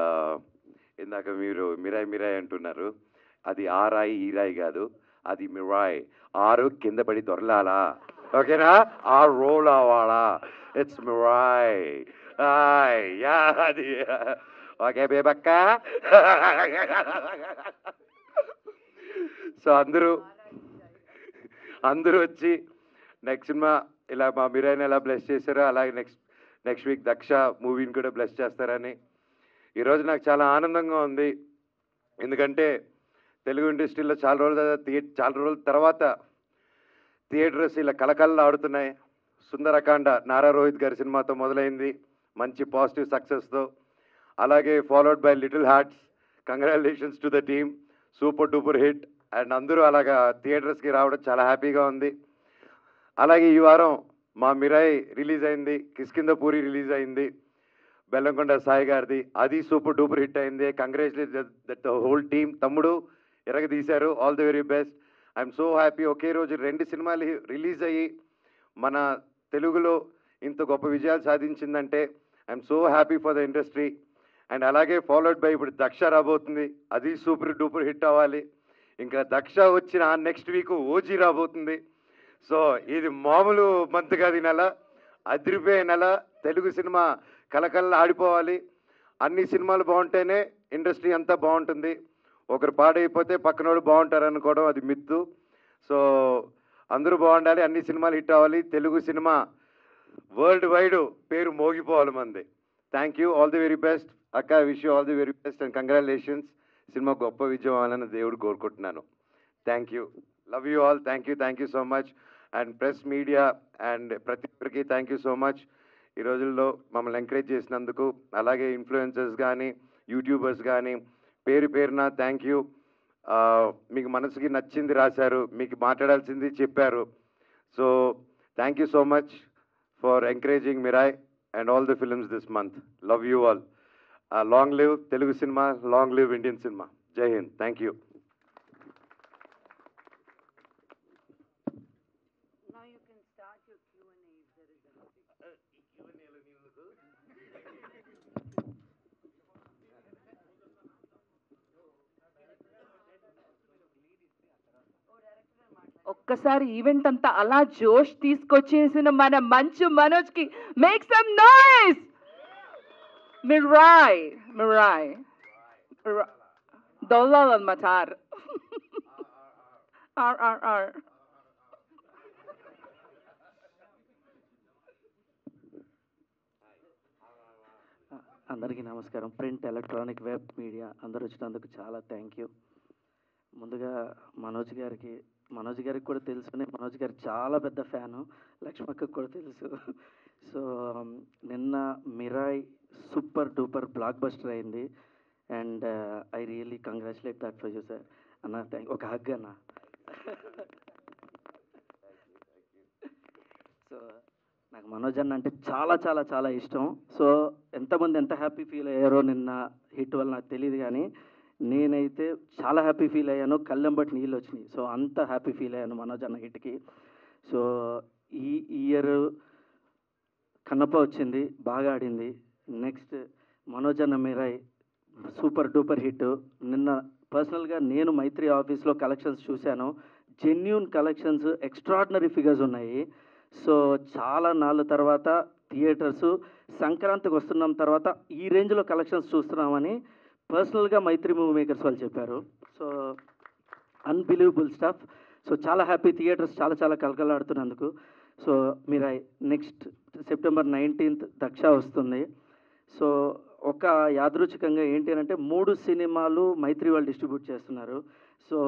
S5: ఇందాక మీరు మిరాయ్ మిరాయ్ అంటున్నారు. అది ఆ రాయి ఈ రాయి కాదు, అది మిరాయ్. ఆరు కింద పడి దొరలాలా, ఓకేనా? ఆ రోల్ అవ్వాలా. It's Mirai. యా అది ఓకే బేబక్క. సో అందరూ వచ్చి నెక్స్ట్ సినిమా ఇలా మా మిరాయిని ఎలా బ్లెస్ చేశారో అలాగే నెక్స్ట్ వీక్ దక్ష మూవీని కూడా బ్లెస్ చేస్తారని ఈరోజు నాకు చాలా ఆనందంగా ఉంది. ఎందుకంటే తెలుగు ఇండస్ట్రీలో చాలా రోజుల తర్వాత థియేటర్స్ ఇలా కలకల్లా ఆడుతున్నాయి. సుందరకాండ నారా రోహిత్ గారి సినిమాతో మొదలైంది మంచి పాజిటివ్ సక్సెస్తో. అలాగే followed by little hearts. Congratulations to the team. Super duper hit. And అందరూ అలాగా థియేటర్స్కి రావడం చాలా హ్యాపీగా ఉంది. అలాగే ఈ వారం మా మిరాయ్ రిలీజ్ అయింది. కిష్కింధపూరి రిలీజ్ అయింది బెల్లంకొండ సాయి గారిది. అది సూపర్ డూపర్ హిట్ అయింది. Congratulate the whole team. తమ్ముడు ఎరగదీశారు. All the very best. I'm so happy. ఒకే రోజు 2 సినిమాలు రిలీజ్ అయ్యి మన తెలుగులో ఇంత గొప్ప విజయాలు సాధించిందంటే I'm so happy for the industry. And అలాగే ఫాలోడ్ బై ఇప్పుడు దక్ష రాబోతుంది. అది సూపర్ డూపర్ హిట్ అవ్వాలి. ఇంకా దక్ష వచ్చిన నెక్స్ట్ వీక్ ఓజీ రాబోతుంది. సో ఇది మామూలు మంత్ కాదు. ఈ నెల అదిరిపోయే నెల. తెలుగు సినిమా కలకల్లా ఆడిపోవాలి. అన్ని సినిమాలు బాగుంటేనే ఇండస్ట్రీ అంతా బాగుంటుంది. ఒకరు పాడైపోతే పక్కనోడు బాగుంటారు అనుకోవడం అది మిత్తు. సో అందరూ బాగుండాలి. అన్ని సినిమాలు హిట్ అవ్వాలి. తెలుగు సినిమా వరల్డ్ వైడ్ పేరు మోగిపోవాలి మంది. Thank you. All the very best అక్క. Wish you all the very best and congratulations. Cinema గొప్ప విజయం అవ్వాలని దేవుడు కోరుకుంటున్నాను. Thank you. Love you all. Thank you so much. And press media and ప్రతి ఒక్కరికి థ్యాంక్ యూ సో మచ్. ఈ రోజుల్లో మమ్మల్ని ఎంకరేజ్ చేసినందుకు. అలాగే ఇన్ఫ్లుయెన్సర్స్ కానీ యూట్యూబర్స్ కానీ పేరున థ్యాంక్ యూ. మీకు మనసుకి నచ్చింది రాశారు, మీకు మాట్లాడాల్సింది చెప్పారు. So thank you so much for encouraging Mirai and all the films this month. Love you all. Long live Telugu cinema, long live Indian cinema. జై హింద్. Thank you.
S1: ఒక్కసారి ఈవెంట్ అంతా అలా జోష్ తీసుకొచ్చేసిన మన మంచు మనోజ్కి make some noise. Mirai Mirai దొల్లాలన్నమాట. ఆర్
S6: అందరికీ నమస్కారం. ప్రింట్, ఎలక్ట్రానిక్, వెబ్ మీడియా అందరూ వచ్చినందుకు చాలా థ్యాంక్ యూ. ముందుగా మనోజ్ గారికి కూడా తెలుసుకుని, మనోజ్ గారికి చాలా పెద్ద ఫ్యాను. లక్ష్మక్కకు కూడా తెలుసు. సో నిన్న Mirai super duper blockbuster అయింది. And I really congratulate that for you sir. అన్న ఒక హగ్ అన్న. సో నాకు మనోజ్ అన్న అంటే చాలా చాలా చాలా ఇష్టం. సో ఎంతమంది ఎంత హ్యాపీ ఫీల్ అయ్యారో నిన్న హిట్ వల్ల నాకు తెలియదు, కానీ నేనైతే చాలా హ్యాపీ ఫీల్ అయ్యాను. కళ్ళెంబటి నీళ్ళు వచ్చినాయి. సో అంత హ్యాపీ ఫీల్ అయ్యాను మనోజ్ అన్న హిట్కి. సో ఈ ఇయర్ కన్నప్ప వచ్చింది, బాగా ఆడింది. నెక్స్ట్ మనోజ్ అన్న మిరాయ్ సూపర్ డూపర్ హిట్. నిన్న పర్సనల్గా నేను మైత్రి ఆఫీస్లో కలెక్షన్స్ చూశాను. జెన్యూన్ కలెక్షన్స్, ఎక్స్ట్రాడినరీ ఫిగర్స్ ఉన్నాయి. సో చాలా నాళ్ళ తర్వాత థియేటర్స్ సంక్రాంతికి వస్తున్నాం తర్వాత ఈ రేంజ్లో కలెక్షన్స్ చూస్తున్నామని పర్సనల్గా మైత్రి మూవీ మేకర్స్ వాళ్ళు చెప్పారు. So unbelievable stuff. సో చాలా హ్యాపీ. థియేటర్స్ చాలా చాలా కలకలాడుతున్నందుకు. So Mirai next September 19th Daksha వస్తుంది. సో ఒక యాదృచ్ఛికంగా ఏంటి అని అంటే 3 సినిమాలు మైత్రి వాళ్ళు డిస్ట్రిబ్యూట్ చేస్తున్నారు. సో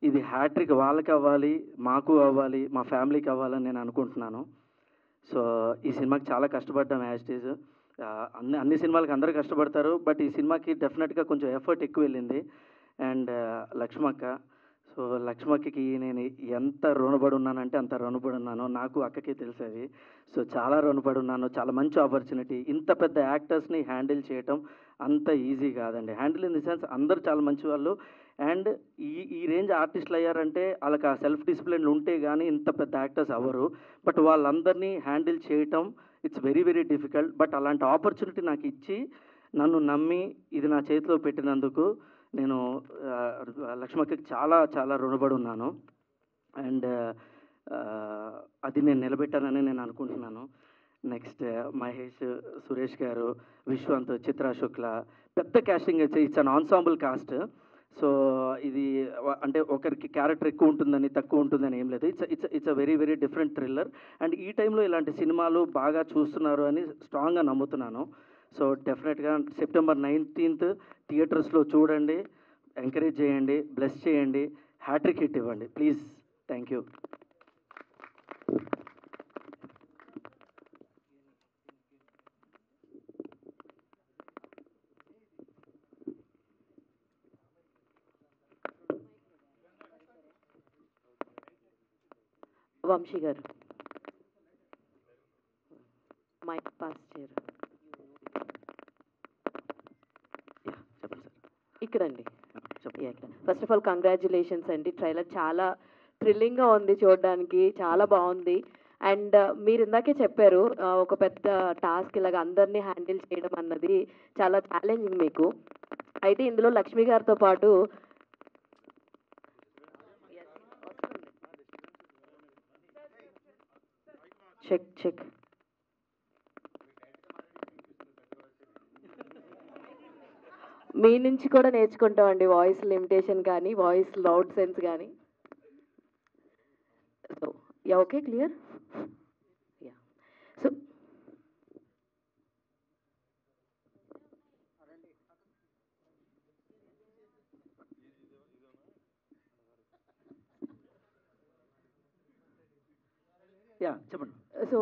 S6: ఇది హ్యాట్రిక్ వాళ్ళకి అవ్వాలి, మాకు అవ్వాలి, మా ఫ్యామిలీకి అవ్వాలని నేను అనుకుంటున్నాను. సో ఈ సినిమాకి చాలా కష్టపడ్డాం యాస్టీజ్. అన్ని సినిమాలకి అందరూ కష్టపడతారు, బట్ ఈ సినిమాకి డెఫినెట్గా కొంచెం ఎఫర్ట్ ఎక్కువ వెళ్ళింది. అండ్ లక్ష్మక్క, సో లక్ష్మక్కకి నేను ఎంత రుణపడి ఉన్నానంటే అంత రుణపడి ఉన్నాను. నాకు అక్కకే తెలుసు అది. సో చాలా రుణపడి ఉన్నాను. చాలా మంచి ఆపర్చునిటీ. ఇంత పెద్ద యాక్టర్స్ని హ్యాండిల్ చేయటం అంత ఈజీ కాదండి. హ్యాండిల్ ఇన్ ది సెన్స్ అందరూ చాలా మంచి వాళ్ళు. అండ్ ఈ రేంజ్ ఆర్టిస్టులు అయ్యారంటే వాళ్ళకి ఆ సెల్ఫ్ డిసిప్లిన్ ఉంటే కానీ ఇంత పెద్ద యాక్టర్స్ అవ్వరు. బట్ వాళ్ళందరినీ హ్యాండిల్ చేయటం it's very very difficult. But అలాంటి ఆపర్చునిటీ నాకు ఇచ్చి నన్ను నమ్మి ఇది నా చేతిలో పెట్టినందుకు నేను లక్ష్మక్కకి చాలా చాలా రుణపడి ఉన్నాను. అండ్ అది నేను నిలబెట్టానని నేను అనుకుంటున్నాను. నెక్స్ట్ మహేష్, సురేష్ గారు, విశ్వంత్, చిత్రా శుక్ల, పెద్ద casting. It's an ensemble cast. So ఇది అంటే ఒకరికి క్యారెక్టర్ ఎక్కువ ఉంటుందని తక్కువ ఉంటుందని ఏం లేదు. It's a very very different thriller. And ఈ టైంలో ఇలాంటి సినిమాలు బాగా చూస్తున్నారు అని స్ట్రాంగ్గా నమ్ముతున్నాను. సో డెఫినెట్గా September 19th థియేటర్స్లో చూడండి, ఎంకరేజ్ చేయండి, బ్లెస్ చేయండి, హ్యాట్రిక్ హిట్ ఇవ్వండి ప్లీజ్. Thank you.
S7: వంశీ గారు మైక్ పాస్ చేయరు.
S6: చెప్పండి సార్.
S7: ఇక్కడండి.
S6: చెప్పండి.
S7: ఫస్ట్ ఆఫ్ ఆల్ కంగ్రాచులేషన్స్ అండి. ట్రైలర్ చాలా థ్రిల్లింగ్గా ఉంది, చూడడానికి చాలా బాగుంది. అండ్ మీరు ఇందాకే చెప్పారు ఒక పెద్ద టాస్క్ ఇలాగ అందరినీ హ్యాండిల్ చేయడం అన్నది చాలా ఛాలెంజింగ్ మీకు. అయితే ఇందులో లక్ష్మి గారితో పాటు చెక్ మీ నుంచి కూడా నేర్చుకుంటామండి, వాయిస్ లిమిటేషన్ కానీ వాయిస్ లౌడ్ సెన్స్ కానీ. So yeah, okay, clear. Yeah, so
S6: చెప్పండి.
S7: సో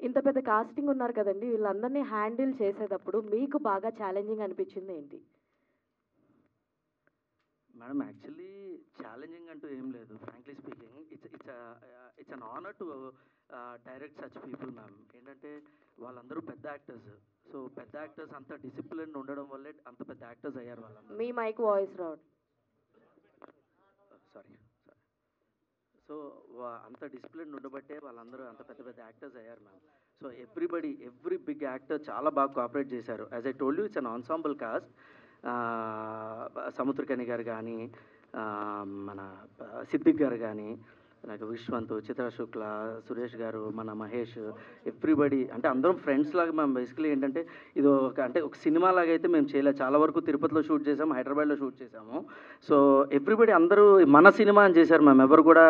S7: ఇంత పెద్ద కాస్టింగ్ ఉన్నారు కదండి, వీళ్ళందరినీ హ్యాండిల్ చేసేటప్పుడు మీకు బాగా ఛాలెంజింగ్ అనిపించింది ఏంటి?
S6: మేడం యాక్చువల్లీ ఛాలెంజింగ్ అంటూ ఏం లేదు. Frankly speaking it's an honour to direct such people ma'am. ఏంటంటే వాళ్ళందరూ పెద్ద యాక్టర్స్. సో పెద్ద యాక్టర్స్ అంత డిసిప్లిన్ ఉండడం వల్లే అంత పెద్ద యాక్టర్స్ అయ్యారు వాళ్ళందరూ.
S7: మీ మైక్ వాయిస్ రావడం.
S6: సారీ. సో అంత డిసిప్లిన్ ఉండబట్టే వాళ్ళందరూ అంత పెద్ద పెద్ద యాక్టర్స్ అయ్యారు ma'am. So every big actor చాలా బాగా కోఆపరేట్ చేశారు. As I told you it's an ensemble cast. Samuthirakani garu కానీ, మన సిద్దిక్ గారు కానీ, నాకు విశ్వంత్, చిత్రా శుక్ల, సురేష్ గారు, మన మహేష్, ఎవ్రీబడి అంటే అందరం ఫ్రెండ్స్ లాగా. మేము బేసికలీ ఏంటంటే ఇది ఒక సినిమా లాగా అయితే మేము చేయలేదు. చాలా వరకు తిరుపతిలో షూట్ చేసాము, హైదరాబాద్లో షూట్ చేసాము. సో ఎవ్రీబడి అందరూ మన సినిమా అని చేశారు మేము. ఎవరు కూడా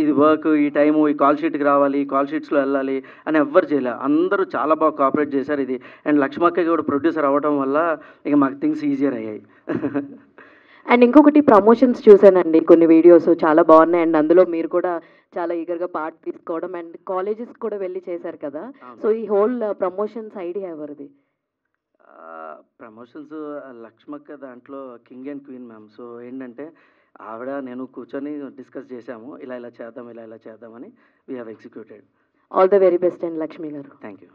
S6: ఇది వర్క్, ఈ టైము, ఈ కాల్ షీట్కి రావాలి, ఈ కాల్ షీట్స్లో వెళ్ళాలి అని ఎవ్వరు చేయలేదు. అందరూ చాలా బాగా కోఆపరేట్ చేశారు. ఇది అండ్ లక్ష్మక్క కూడా ప్రొడ్యూసర్ అవ్వడం వల్ల ఇక మాకు థింగ్స్ ఈజియర్ అయ్యాయి.
S7: అండ్ ఇంకొకటి ప్రమోషన్స్ చూసానండి, కొన్ని వీడియోస్ చాలా బాగున్నాయి. అండ్ అందులో మీరు కూడా చాలా ఈగర్గా పార్ట్ తీసుకోవడం అండ్ కాలేజెస్ కూడా వెళ్ళి చేశారు కదా. సో ఈ హోల్ ప్రమోషన్స్ ఐడియా ఎవరిది?
S6: ప్రమోషన్స్ లక్ష్మక్క దాంట్లో king and queen ma'am. So ఏంటంటే ఆవిడ నేను కూర్చొని డిస్కస్ చేశాము, ఇలా చేద్దామని we have executed.
S7: All the very best and Lakshmi గారు.
S6: Thank you.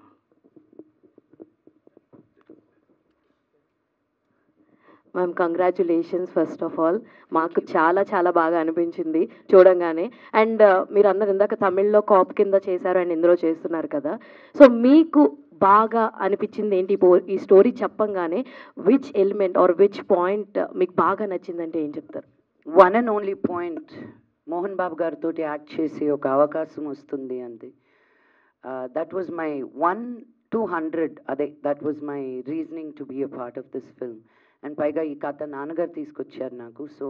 S7: Ma'am congratulations first of all. మాకు చాలా చాలా బాగా అనిపించింది చూడంగానే. అండ్ మీరు అన్నారు ఇందాక తమిళ్లో కాప్ కింద చేశారు అండ్ ఇందులో చేస్తున్నారు కదా. సో మీకు బాగా అనిపించింది ఏంటి ఈ స్టోరీ చెప్పంగానే? Which element or which point మీకు బాగా నచ్చిందంటే ఏం చెప్తారు?
S2: One and only point, Mohan Babu గారితో యాక్ట్ చేసే ఒక అవకాశం వస్తుంది అంతే. That was my 1-200. అదే that was my reasoning to be a part of this film. And పైగా ఈ కథ నాన్నగారు తీసుకొచ్చారు నాకు. So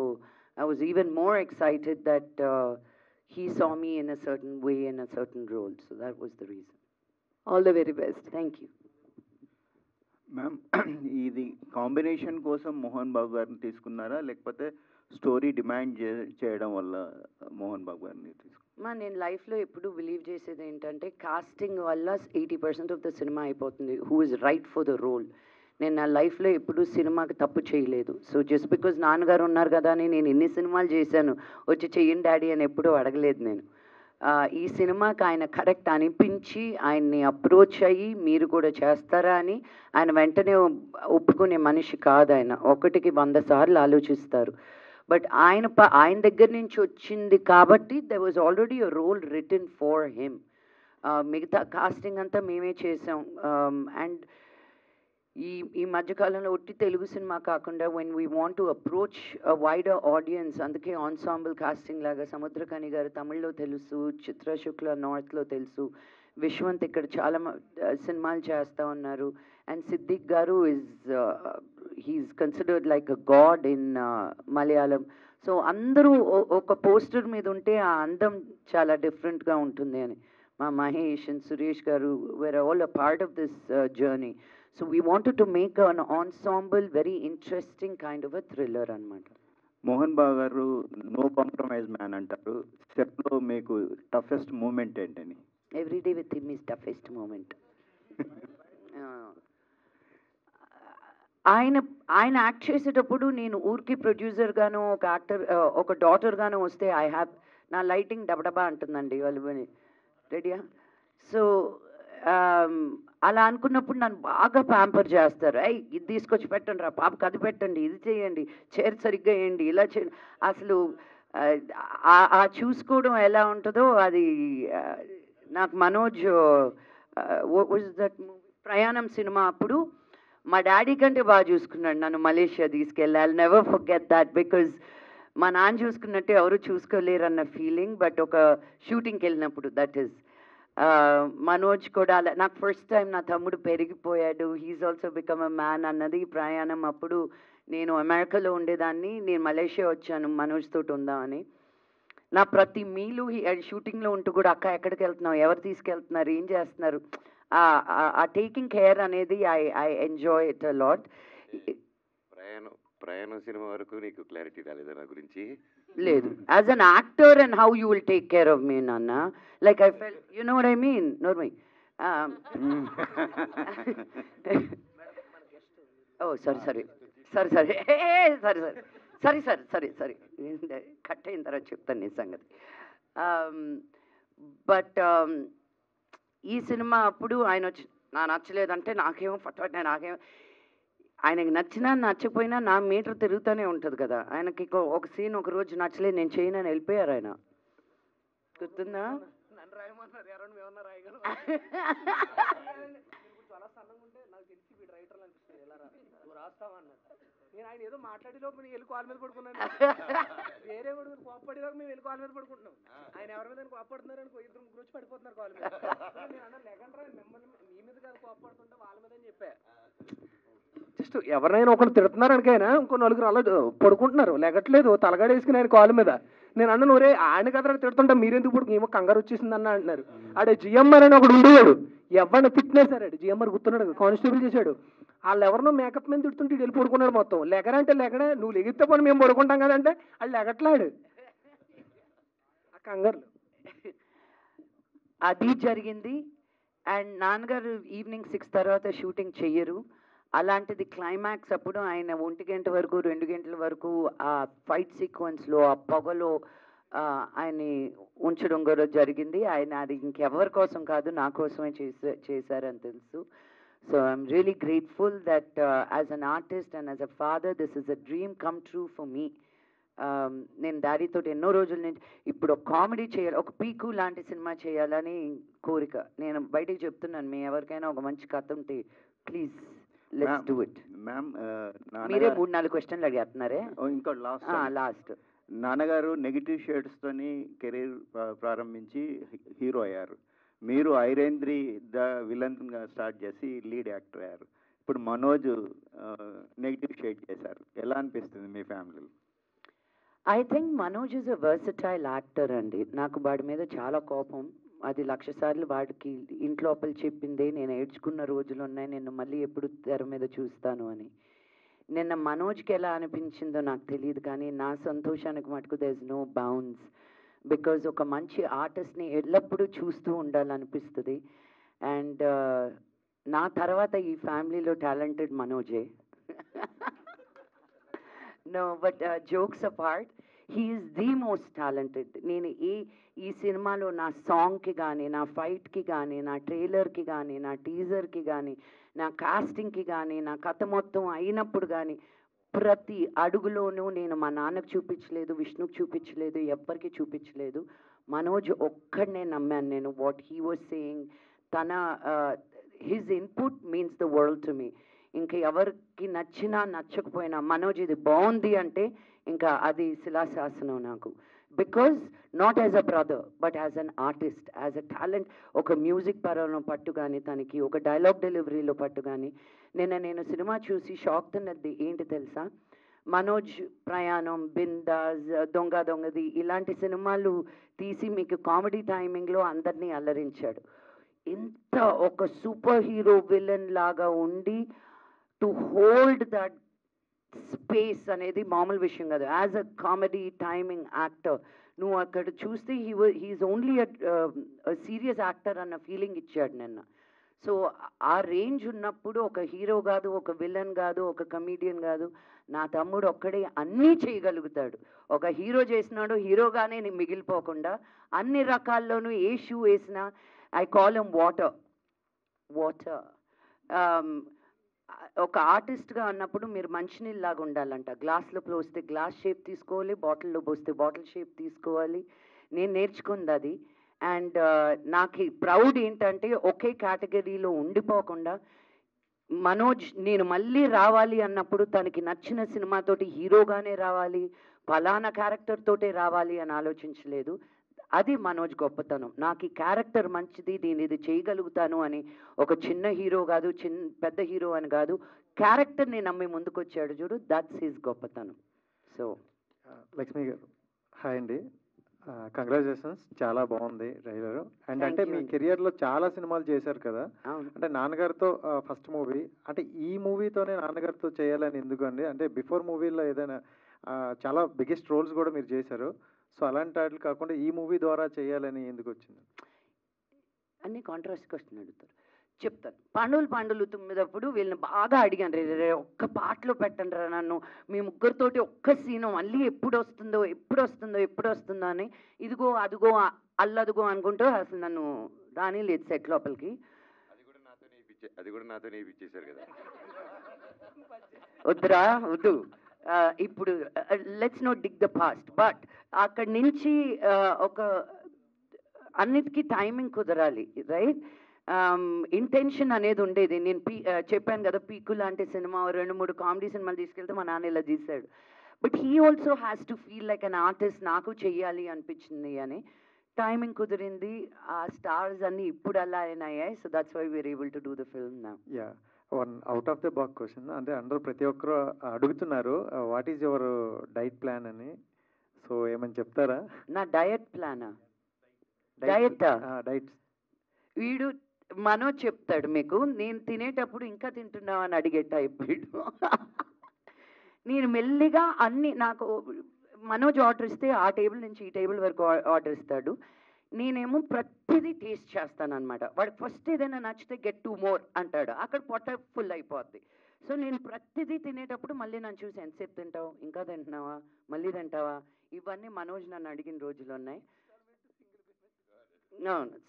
S2: I was even more excited that he saw me in a certain way in a certain role. So that was the reason.
S7: All the very best.
S2: Thank you
S8: ma'am. ఇది కాంబినేషన్ కోసం మోహన్ బాబు గారిని తీసుకున్నారా, లేకపోతే స్టోరీ డిమాండ్ చేయడం వల్ల మోహన్ బాబు గారిని
S2: నేను లైఫ్లో ఎప్పుడు బిలీవ్ చేసేది ఏంటంటే కాస్టింగ్ వల్ల 80% ఆఫ్ ద సినిమా అయిపోతుంది. Who is right for the role. నేను నా లైఫ్లో ఎప్పుడు సినిమాకి తప్పు చేయలేదు. సో జస్ట్ బికాజ్ నాన్నగారు ఉన్నారు కదా అని నేను ఎన్ని సినిమాలు చేశాను, వచ్చి చెయ్యండి డాడీ అని ఎప్పుడూ అడగలేదు నేను. ఈ సినిమాకి ఆయన కరెక్ట్ అనిపించి ఆయన్ని అప్రోచ్ అయ్యి మీరు కూడా చేస్తారా అని ఆయన వెంటనే ఒప్పుకునే మనిషి కాదు. ఆయన 1కి 100 సార్లు ఆలోచిస్తారు. బట్ ఆయన దగ్గర నుంచి వచ్చింది కాబట్టి there was already a role written for him. మిగతా కాస్టింగ్ అంతా మేమే చేసాం. అండ్ ఈ మధ్యకాలంలో ఒట్టి తెలుగు సినిమా కాకుండా when we want to approach a wider audience, అందుకే ఆన్సాంబుల్ కాస్టింగ్ లాగా సముద్రకని గారు తమిళ్లో తెలుసు, చిత్ర శుక్ల నార్త్లో తెలుసు, విశ్వంత్ ఇక్కడ చాలా సినిమాలు చేస్తూ ఉన్నారు. And Siddique garu he's considered like a god in Malayalam. So అందరూ ఒక పోస్టర్ మీద ఉంటే ఆ అందం చాలా డిఫరెంట్గా ఉంటుంది అని. మా Mahesh and Suresh garu were all a part of this journey. So we wanted to make an ensemble very interesting kind of a thriller అనమాట.
S8: మోహన్ బాబు గారు నో కాంప్రమైజ్ మ్యాన్ అంటారు. సెట్లో మీకు టఫెస్ట్ మూమెంట్ ఏంటని?
S2: Every day with him is toughest moment. ఆయన యాక్ట్ చేసేటప్పుడు నేను ఊరికి ప్రొడ్యూసర్గాను ఒక యాక్టర్ ఒక డాటర్గాను వస్తే నా లైటింగ్ డబడబా అంటుందండి వాళ్ళు రెడీయా. సో అలా అనుకున్నప్పుడు నన్ను బాగా ప్యాంపర్ చేస్తారు. ఇది తీసుకొచ్చి పెట్టండి రా పాపకి, అది పెట్టండి, ఇది చేయండి, చైర్ సరిగ్గా వేయండి, ఇలా చేయండి. అసలు ఆ చూసుకోవడం ఎలా ఉంటుందో అది నాకు మనోజ్ దట్ ప్రయాణం సినిమా అప్పుడు మా డాడీ కంటే బాగా చూసుకున్నాడు నన్ను. మలేషియా తీసుకెళ్ళి I never forget that because మా నాన్న చూసుకున్నట్టే ఎవరు చూసుకోలేరు అన్న ఫీలింగ్. బట్ ఒక షూటింగ్కి వెళ్ళినప్పుడు దట్ ఈస్ మనోజ్ కూడా అలా నాకు ఫస్ట్ టైం నా తమ్ముడు పెరిగిపోయాడు, he is also become a man అన్నది ప్రయాణం. అప్పుడు నేను అమెరికాలో ఉండేదాన్ని, నేను మలేషియా వచ్చాను మనోజ్ తోటి ఉందామని. నా ప్రతి మీలు షూటింగ్లో ఉంటూ కూడా అక్క ఎక్కడికి వెళ్తున్నావు, ఎవరు తీసుకెళ్తున్నారు, ఏం చేస్తున్నారు, ఆ టేకింగ్ కేర్ అనేది I enjoy it a lot.
S5: ప్రయాణం సినిమా వరకు నీకు క్లారిటీ రాలేదా నా గురించి?
S2: లేదు, as an actor and how you will take care of మీ నాన్న, like I fell, you know what I mean. నోర్మై ఓ సరే కట్ అయిన తర్వాత చెప్తాను నీ సంగతి. బట్ ఈ సినిమా అప్పుడు ఆయన వచ్చి నా నచ్చలేదంటే నాకేమో నాకేమో ఆయనకి నచ్చినా నచ్చకపోయినా నా మీటర్ తిరుగుతూనే ఉంటుంది కదా. ఆయనకి ఒక సీన్ ఒక రోజు నచ్చలేదు, నేను చేయను అని వెళ్ళిపోయారు ఆయన. గుర్తుందా?
S4: నేను ఆయన ఏదో మాట్లాడేలోపు నేను వెళ్ళి కాల్ మీద పడుకున్నాను. వేరే వాడు కోపపడేలోపు మేము వెళ్ళి కాల్ మీద పడుకుంటున్నాం. ఆయన ఎవరి మీద కోపడుతున్నారు అనుకో, 2-3 వచ్చి పడిపోతున్నారు కాల్ మీద. నేను అన్న లెగండ్రా, మిమ్మల్ని మీ మీద కాదు కోపడుతుంటే వాళ్ళ మీద అని చెప్పా. జస్ట్ ఎవరైనా ఒకరు తిడుతున్నారు అనుకైనా ఇంకో 4 అలా పడుకుంటున్నారు, లెగట్లేదు, తలగాడ వేసుకుని ఆయన కాల్ మీద. నేను అన్న ఒరే ఆయన కదరా తిడుతుంటా మీరెందుకు పడుకు, ఏమో కంగారు వచ్చేసింది అన్న అంటున్నారు. ఆడే జిఎంఆర్ అని ఒకడు ఉండేవాడు, ఎవరిని తిట్టినా సరే జిఎంఆర్ గుర్తున్నాడు, కానిస్టేబుల్ చేశాడు. వాళ్ళు ఎవరినో మేకప్ మీద తిడుతుంటే వెళ్ళి పడుకున్నాడు మొత్తం. లెగరంటే లెగడే, నువ్వు లెగితే పని మేము పడుకుంటాం కదంటే వాళ్ళు లెగట్లాడు ఆ కంగారులు.
S2: అది జరిగింది. అండ్ నాన్నగారు ఈవినింగ్ 6 తర్వాత షూటింగ్ చెయ్యరు. అలాంటిది క్లైమాక్స్ అప్పుడు ఆయన 1 గంట వరకు 2 గంటల వరకు ఆ ఫైట్ సీక్వెన్స్లో ఆ పొగలో ఆయన్ని ఉంచడం కూడా జరిగింది. ఆయన అది ఇంకెవరి కోసం కాదు, నా కోసమే చేశారని తెలుసు. So I'm really grateful that as an artist and as a father this is a dream come true for me. నేను డాడీతో ఎన్నో రోజుల నుంచి ఇప్పుడు ఒక కామెడీ చేయాలి, ఒక పీకు లాంటి సినిమా చేయాలని కోరిక. నేను బయటికి చెప్తున్నాను, మీ ఎవరికైనా ఒక మంచి కథ ఉంటే please let's do it.
S8: Ma'am
S2: మీరే 3-4 క్వశ్చన్లు అడిగేస్తున్నారే.
S8: ఇంకో
S2: లాస్ట్
S8: నాన్నగారు నెగిటివ్ షేడ్స్తోని కెరీర్ ప్రారంభించి హీరో అయ్యారు. మీరు ఐరేంద్రి ద విలన్గా స్టార్ట్ చేసి లీడ్ యాక్టర్ అయ్యారు. ఇప్పుడు మనోజ్ నెగిటివ్ షేడ్ చేశారు, ఎలా అనిపిస్తుంది మీ ఫ్యామిలీలో?
S2: I think Manoj is a versatile actor అండి. నాకు వాడి మీద చాలా కోపం, అది 1,00,000 సార్లు వాడికి ఇంట్లోపల చెప్పిందే. నేను ఏడ్చుకున్న రోజులు ఉన్నాయి, నేను మళ్ళీ ఎప్పుడు తెర మీద చూస్తాను అని. నిన్న మనోజ్కి ఎలా అనిపించిందో నాకు తెలియదు, కానీ నా సంతోషానికి మటుకు there is no bounds. Because ఒక మంచి ఆర్టిస్ట్ని ఎల్లప్పుడూ చూస్తూ ఉండాలనిపిస్తుంది. అండ్ నా తర్వాత ఈ ఫ్యామిలీలో టాలెంటెడ్ మనోజే. No but jokes apart, he is the most talented. నేను ఈ సినిమాలో నా సాంగ్కి కానీ, నా ఫైట్కి కానీ, నా ట్రైలర్కి కానీ, నా టీజర్కి కానీ, నా కాస్టింగ్కి కానీ, నా కథ మొత్తం అయినప్పుడు కానీ ప్రతి అడుగులోనూ నేను మా నాన్నకు చూపించలేదు, విష్ణుకు చూపించలేదు, ఎవ్వరికి చూపించలేదు. మనోజ్ ఒక్కడనే నమ్మాను నేను. వాట్ హీ వాజ్ సేయింగ్, తన his input means the world to me. ఇంకా ఎవరికి నచ్చినా నచ్చకపోయినా మనోజ్ ఇది బాగుంది అంటే ఇంకా అది శిలాశాసనం నాకు. Because not as a brother but as an artist, as a talent. ఒక మ్యూజిక్ పరంలో పట్టు కానీ తనకి, ఒక డైలాగ్ డెలివరీలో పట్టు కానీ. నేను సినిమా చూసి షాక్ తిన్నది ఏంటి తెలుసా, మనోజ్ ప్రయాణం, బిందాజ్, దొంగది ఇలాంటి సినిమాలు తీసి మీకు కామెడీ టైమింగ్లో అందరినీ అల్లరించాడు. ఇంత ఒక సూపర్ హీరో విలన్ లాగా ఉండి టు హోల్డ్ దట్ స్పేస్ అనేది మామూలు విషయం కాదు. As a comedy timing actor నువ్వు అక్కడ చూస్తే హీఈస్ ఓన్లీ సీరియస్ యాక్టర్ అన్న ఫీలింగ్ ఇచ్చాడు నిన్న. సో ఆ రేంజ్ ఉన్నప్పుడు ఒక హీరో కాదు, ఒక విలన్ కాదు, ఒక కమీడియన్ కాదు, నా తమ్ముడు ఒక్కడే అన్నీ చేయగలుగుతాడు. ఒక హీరో చేసినాడు, హీరోగానే మిగిలిపోకుండా అన్ని రకాల్లోనూ ఏ షూ వేసినా ఐ కాల్ హిమ్ వాటర్. ఒక ఆర్టిస్ట్గా అన్నప్పుడు మీరు మంచినీళ్ళలాగా ఉండాలంట. గ్లాస్లో పోస్తే గ్లాస్ షేప్ తీసుకోవాలి, బాటిల్లో పోస్తే బాటిల్ షేప్ తీసుకోవాలి. నేను నేర్చుకుంది అది. అండ్ నాకు ప్రౌడ్ ఏంటంటే ఒకే కేటగిరీలో ఉండిపోకుండా మనోజ్ నేను మళ్ళీ రావాలి అన్నప్పుడు తనకి నచ్చిన సినిమాతోటి హీరోగానే రావాలి, ఫలానా క్యారెక్టర్ తోటే రావాలి అని ఆలోచించలేదు. అది మనోజ్ గొప్పతనం. నాకు ఈ క్యారెక్టర్ మంచిది, నేను ఇది చేయగలుగుతాను అని ఒక చిన్న హీరో కాదు, పెద్ద హీరో అని కాదు, క్యారెక్టర్ని నమ్మి ముందుకొచ్చాడు చూడు, దట్స్ హిస్ గొప్పతనం. సో
S9: లక్ష్మి గారు హాయ్ అండి, కంగ్రాచులేషన్స్, చాలా బాగుంది ట్రైలర్. అండ్ అంటే మీ కెరియర్లో చాలా సినిమాలు చేశారు కదా, అంటే నాన్నగారితో ఫస్ట్ మూవీ, అంటే ఈ మూవీతోనే నాన్నగారితో చేయాలని ఎందుకు అండి? అంటే బిఫోర్ మూవీలో ఏదైనా చాలా బిగ్గెస్ట్ రోల్స్ కూడా మీరు చేశారు, సో అలాంటి వాటిని కాకుండా ఈ మూవీ ద్వారా చేయాలని ఎందుకు వచ్చింది?
S2: అన్ని కాంట్రాస్ట్ క్వశ్చన్ అడుగుతారు, చెప్తాను. పాండవులు తుమ్మిదప్పుడు వీళ్ళని బాగా అడిగాను, రే ఒక్క పాటలో పెట్టండి రా నన్ను, మీ ముగ్గురితోటి ఒక్క సీను మళ్ళీ ఎప్పుడు వస్తుందో అని ఇదిగో అదిగో అల్లదుగో అనుకుంటూ అసలు నన్ను రాని లేదు సెట్ లోపలికి.
S5: అది కూడా నాతోనే ఇప్పించేశారు కదా.
S2: వద్దురా వద్దు. ఇప్పుడు let's not dig the past. But అక్కడి నుంచి ఒక అన్నిటికీ టైమింగ్ కుదరాలి, రైట్? ఇంటెన్షన్ అనేది ఉండేది. నేను చెప్పాను కదా, పీకు లాంటి సినిమా 2-3 కామెడీ సినిమాలు తీసుకెళ్తే మా నాన్న ఇలా తీశాడు. But he also has to feel like an artist, నాకు చెయ్యాలి అనిపించింది అని టైమింగ్ కుదిరింది. ఆ స్టార్స్ అన్ని ఇప్పుడు అలా అయినాయి. So that's why we're able to do the film now.
S9: Yeah, one out of the box question, అంటే అందరూ ప్రతి ఒక్కరు అడుగుతున్నారు what is your diet plan అని, సో ఏమని చెప్తారా? నా
S2: డయట్ ప్లానా? డైట్ వీడు మనోజ్ చెప్తాడు మీకు. నేను తినేటప్పుడు ఇంకా తింటున్నావు అని అడిగే టైప్ వీడు. నేను మెల్లిగా అన్ని, నాకు మనోజ్ ఆర్డర్ ఇస్తే ఆ టేబుల్ నుంచి ఈ టేబుల్ వరకు ఆర్డర్ ఇస్తాడు, నేనేమో ప్రతిదీ టేస్ట్ చేస్తాను అనమాట. వాడికి ఫస్ట్ ఏదైనా నచ్చితే గెట్ 2 more అంటాడు, అక్కడ పొట్ట ఫుల్ అయిపోద్ది. సో నేను ప్రతిదీ తినేటప్పుడు మళ్ళీ నన్ను చూసి ఎంతసేపు తింటావు, ఇంకా తింటున్నావా, మళ్ళీ తింటావా, ఇవన్నీ మనోజ్ నన్ను అడిగిన రోజులు ఉన్నాయి.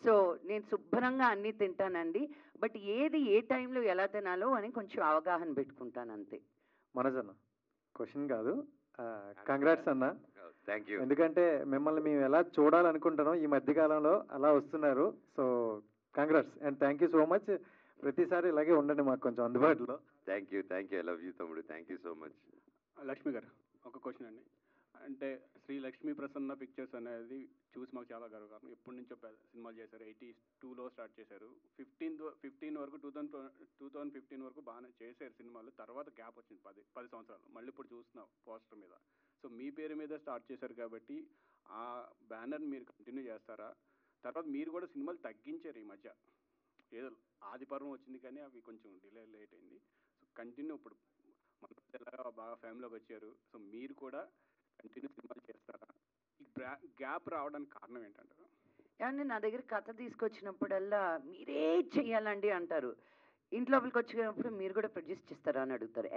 S2: సో నేను శుభ్రంగా అన్నీ తింటానండి, బట్ ఏది ఏ టైంలో ఎలా తినాలో అని కొంచెం అవగాహన పెట్టుకుంటాను అంతే.
S9: మనోజ్ అన్న క్వశ్చన్ కాదు, కంగ్రాట్స్ అన్న.
S5: Thank you.
S9: ఎందుకంటే మిమ్మల్ని మేము ఎలా చూడాలనుకుంటున్నాం ఈ మధ్యకాలంలో అలా వస్తున్నారు, so congrats and thank you so much. ప్రతిసారి ఇలాగే ఉండండి మాకు కొంచెం అందుబాటులో.
S5: Thank you, I love you తమ్ముడు, thank you so much.
S10: Lakshmi garu ఒక క్వశ్చన్ అండి, అంటే శ్రీ లక్ష్మీ ప్రసన్న పిక్చర్స్ అనేది చూసి మాకు చాలా గర్వకారణం. ఎప్పటి నుంచో సినిమాలు చేశారు, 82లో స్టార్ట్ చేశారు, 15 వరకు 2015 వరకు బాగానే చేశారు సినిమాలు. తర్వాత గ్యాప్ వచ్చింది 10 సంవత్సరాలు, మళ్ళీ ఇప్పుడు చూస్తున్నాం పోస్టర్ మీద. సో మీ పేరు మీద స్టార్ట్ చేశారు కాబట్టి ఆ బ్యానర్ మీరు కంటిన్యూ చేస్తారా? తర్వాత మీరు కూడా సినిమాలు తగ్గించారు ఈ మధ్య, ఏదో ఆదిపర్వం వచ్చింది కానీ అవి కొంచెం లేట్ అయింది. సో కంటిన్యూ ఇప్పుడు మనోజ్ ఎలాగా బాగా ఫ్యామిలీలోకి వచ్చారు, సో మీరు కూడా కంటిన్యూ సినిమాలు చేస్తారా? ఈ గ్యాప్ రావడానికి కారణం ఏంటంటారు?
S2: ఏమండి నా దగ్గర కథ తీసుకొచ్చినప్పుడల్లా మీరే చెయ్యాలండి అంటారు. ఇంట్లోపలికి వచ్చినప్పుడు మీరు కూడా ప్రొడ్యూస్ చేస్తారా అని అడుగుతారు.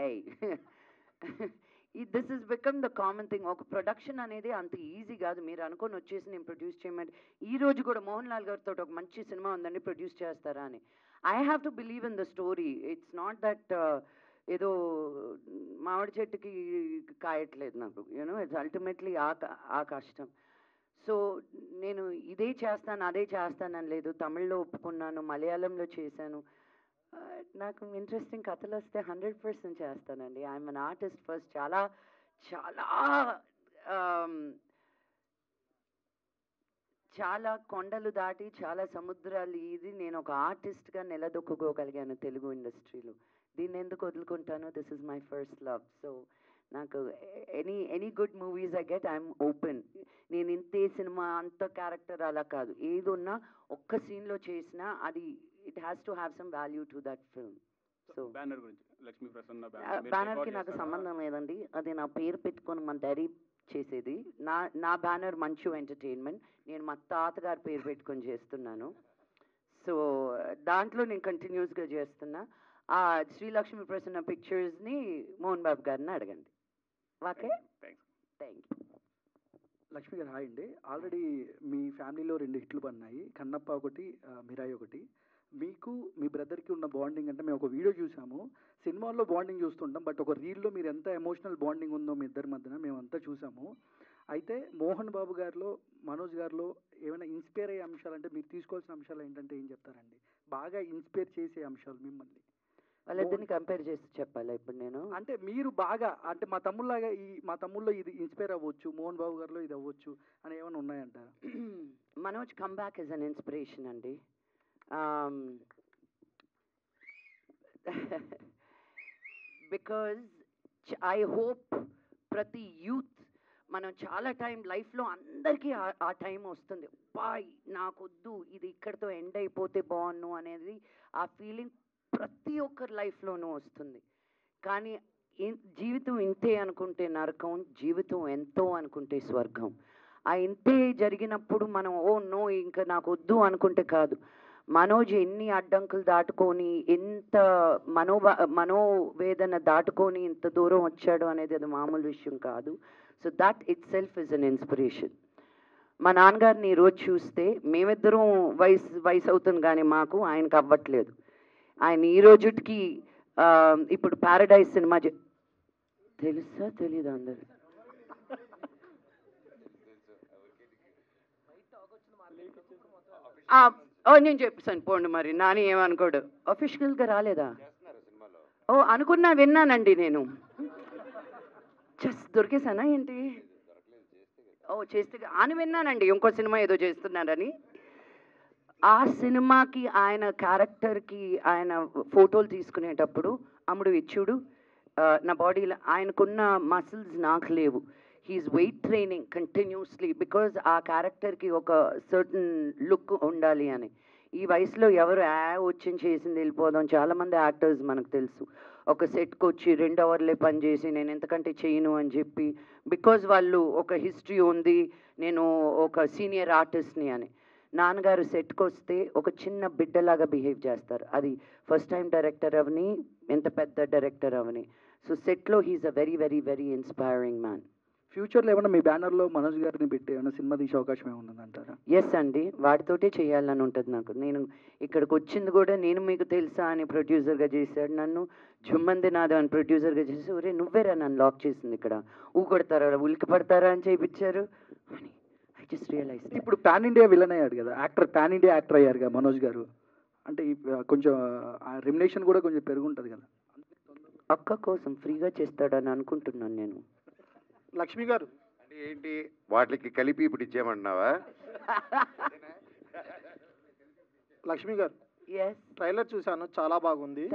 S2: This is become the common thing. ఒక ప్రొడక్షన్ అనేది అంత ఈజీ కాదు. మీరు అనుకొని వచ్చేసి నేను ప్రొడ్యూస్ చేయమంటే, ఈ రోజు కూడా మోహన్ లాల్ గారితో ఒక మంచి సినిమా ఉందండి ప్రొడ్యూస్ చేస్తారా అని. I have to believe in the story. It's not that ఏదో మామిడి చెట్టుకి కాయట్లేదు నాకు, యూనో ఇట్స్ అల్టిమేట్లీ ఆ కష్టం. సో నేను ఇదే చేస్తాను అదే చేస్తానని లేదు. తమిళ్లో ఒప్పుకున్నాను, మలయాళంలో చేశాను. నాకు ఇంట్రెస్టింగ్ కథలు వస్తే 100% చేస్తానండి. I'm an artist first. చాలా చాలా చాలా కొండలు దాటి చాలా సముద్రాలు ఇది నేను ఒక ఆర్టిస్ట్గా నిలదొక్కుకోగలిగాను తెలుగు ఇండస్ట్రీలో. దీన్ని ఎందుకు వదులుకుంటాను? This is my first love. So నాకు any good movies I get I'm open. నేను ఇంతే సినిమా అంత క్యారెక్టర్ అలా కాదు. ఏది ఉన్నా ఒక్క సీన్లో చేసినా అది it has to have some value to that film. So
S10: banner గురించి లక్ష్మీ ప్రసన్న
S2: బ్యానర్కి నాకు సంబంధం లేదండి. అది నా పేరు పెట్టుకొని మా డాడీ చేసేది. నా బ్యానర్ మంచు ఎంటర్టైన్మెంట్. నేను మా తాతగారి పేరు పెట్టుకొని చేస్తున్నాను. సో దాంట్లో నేను కంటిన్యూస్గా చేస్తున్నా. శ్రీలక్ష్మి ప్రసన్న పిక్చర్స్ని మోహన్ బాబు గారిని అడగండి. Okay, thank you.
S11: లక్ష్మి గారు హాయ్ అండి. ఆల్రెడీ మీ ఫ్యామిలీలో 2 హిట్లు పడినాయి, కన్నప్ప ఒకటి, మిరాయి ఒకటి. మీకు మీ బ్రదర్కి ఉన్న బాండింగ్ అంటే మేము ఒక వీడియో చూసాము. సినిమాల్లో బాండింగ్ చూస్తుంటాం, బట్ ఒక రీల్లో మీరు ఎంత ఎమోషనల్ బాండింగ్ ఉందో మీ ఇద్దరి మధ్యన మేమంతా చూసాము. అయితే మోహన్ బాబు గారిలో మనోజ్ గారిలో ఏమైనా ఇన్స్పైర్ అయ్యే అంశాలు అంటే మీరు తీసుకోవాల్సిన అంశాలు ఏంటంటే ఏం చెప్తారండి? బాగా ఇన్స్పైర్ చేసే అంశాలు మిమ్మల్ని
S2: వాళ్ళిద్దరిని కంపేర్ చేసి చెప్పాలా ఇప్పుడు నేను?
S11: అంటే మీరు బాగా అంటే మా తమ్ముళ్ళలో ఇది ఇన్స్పైర్ అవ్వచ్చు, మోహన్ బాబు గారిలో ఇది అవ్వచ్చు అని ఏమైనా ఉన్నాయంటారా?
S2: Manoj comeback is an inspiration అండి. బికాజ్ ఐ హోప్ ప్రతి యూత్ మనం చాలా టైం లైఫ్లో అందరికీ ఆ టైం వస్తుంది, బాయ్ నాకొద్దు ఇది ఇక్కడితో ఎండ్ అయిపోతే బాగున్ను అనేది ఆ ఫీలింగ్ ప్రతి ఒక్కరి లైఫ్లోనూ వస్తుంది. కానీ జీవితం ఇంతే అనుకుంటే నరకం, జీవితం ఎంతో అనుకుంటే స్వర్గం. ఆ ఇంతే జరిగినప్పుడు మనం ఓ నో ఇంకా నాకు వద్దు అనుకుంటే కాదు. మనోజ్ ఎన్ని అడ్డంకులు దాటుకొని ఎంత మనోవేదన దాటుకొని ఇంత దూరం వచ్చాడు అనేది అది మామూలు విషయం కాదు. So that it self is an inspiration. మా నాన్నగారిని ఈరోజు చూస్తే మేమిద్దరం వయసు అవుతుంది కానీ మాకు ఆయనకు అవ్వట్లేదు. ఆయన ఈ రోజుకి ఇప్పుడు ప్యారడైజ్ సినిమా తెలుసా తెలీదా అందరు? నేను చెప్పాను పోండి, మరి నాని ఏమనుకోడు. అఫీషియల్గా రాలేదా? అనుకున్నా, విన్నానండి నేను. దొరికేసానా ఏంటి? చేస్తే అని విన్నానండి ఇంకో సినిమా ఏదో చేస్తున్నారని. ఆ సినిమాకి ఆయన క్యారెక్టర్కి ఆయన ఫోటోలు తీసుకునేటప్పుడు అమ్ముడు ఇచ్చుడు నా బాడీలో ఆయనకున్న మసిల్స్ నాకు లేవు. He's weight training continuously because ఆ క్యారెక్టర్కి ఒక సర్టన్ లుక్ ఉండాలి అని. ఈ వయసులో ఎవరు వచ్చి చేసింది వెళ్ళిపోదాం. చాలామంది యాక్టర్స్ మనకు తెలుసు ఒక సెట్కి వచ్చి 2 అవర్లే పనిచేసి నేను ఎంతకంటే చేయను అని చెప్పి, బికాజ్ వాళ్ళు ఒక హిస్టరీ ఉంది నేను ఒక సీనియర్ ఆర్టిస్ట్ని అని. నాన్నగారు సెట్కి వస్తే ఒక చిన్న బిడ్డలాగా బిహేవ్ చేస్తారు. అది ఫస్ట్ టైం డైరెక్టర్ అవని, ఎంత పెద్ద డైరెక్టర్ అవని. సో సెట్లో he's a very very very inspiring man.
S11: ఫ్యూచర్లో ఏమన్నా మీ బ్యానర్లో మనోజ్ గారిని పెట్టి ఏమైనా సినిమా తీసే అవకాశం ఏమన్నా అంటారా?
S2: ఎస్ అండి, వాటితోటే చేయాలని ఉంటుంది నాకు. నేను ఇక్కడికి వచ్చింది కూడా నేను మీకు తెలుసా అని ప్రొడ్యూసర్గా చేశాడు నన్ను. జుమ్మంది నాదో అని ప్రొడ్యూసర్గా చేసి ఒరే నువ్వేరా నన్ను లాక్ చేసింది ఇక్కడ, ఊకొడతారా ఉలికి పడతారా అని చేయించారు అని ఐ జస్ట్ రియలైజ్.
S11: ఇప్పుడు పాన్ ఇండియా విలన్ అయ్యాడు కదా యాక్టర్, పాన్ ఇండియా యాక్టర్ అయ్యారు కదా మనోజ్ గారు. అంటే కొంచెం రెమ్యునేషన్ కూడా కొంచెం పెరుగుంటుంది కదా.
S2: అక్క కోసం ఫ్రీగా చేస్తాడని అనుకుంటున్నాను నేను.
S11: లక్ష్మి గారు
S5: అంటే ఏంటి వాటికి కలిపి ఇప్పుడు ఇచ్చేయమంటున్నావా?
S11: లక్ష్మి గారు ట్రైలర్ చూశాను, చాలా బాగుంది.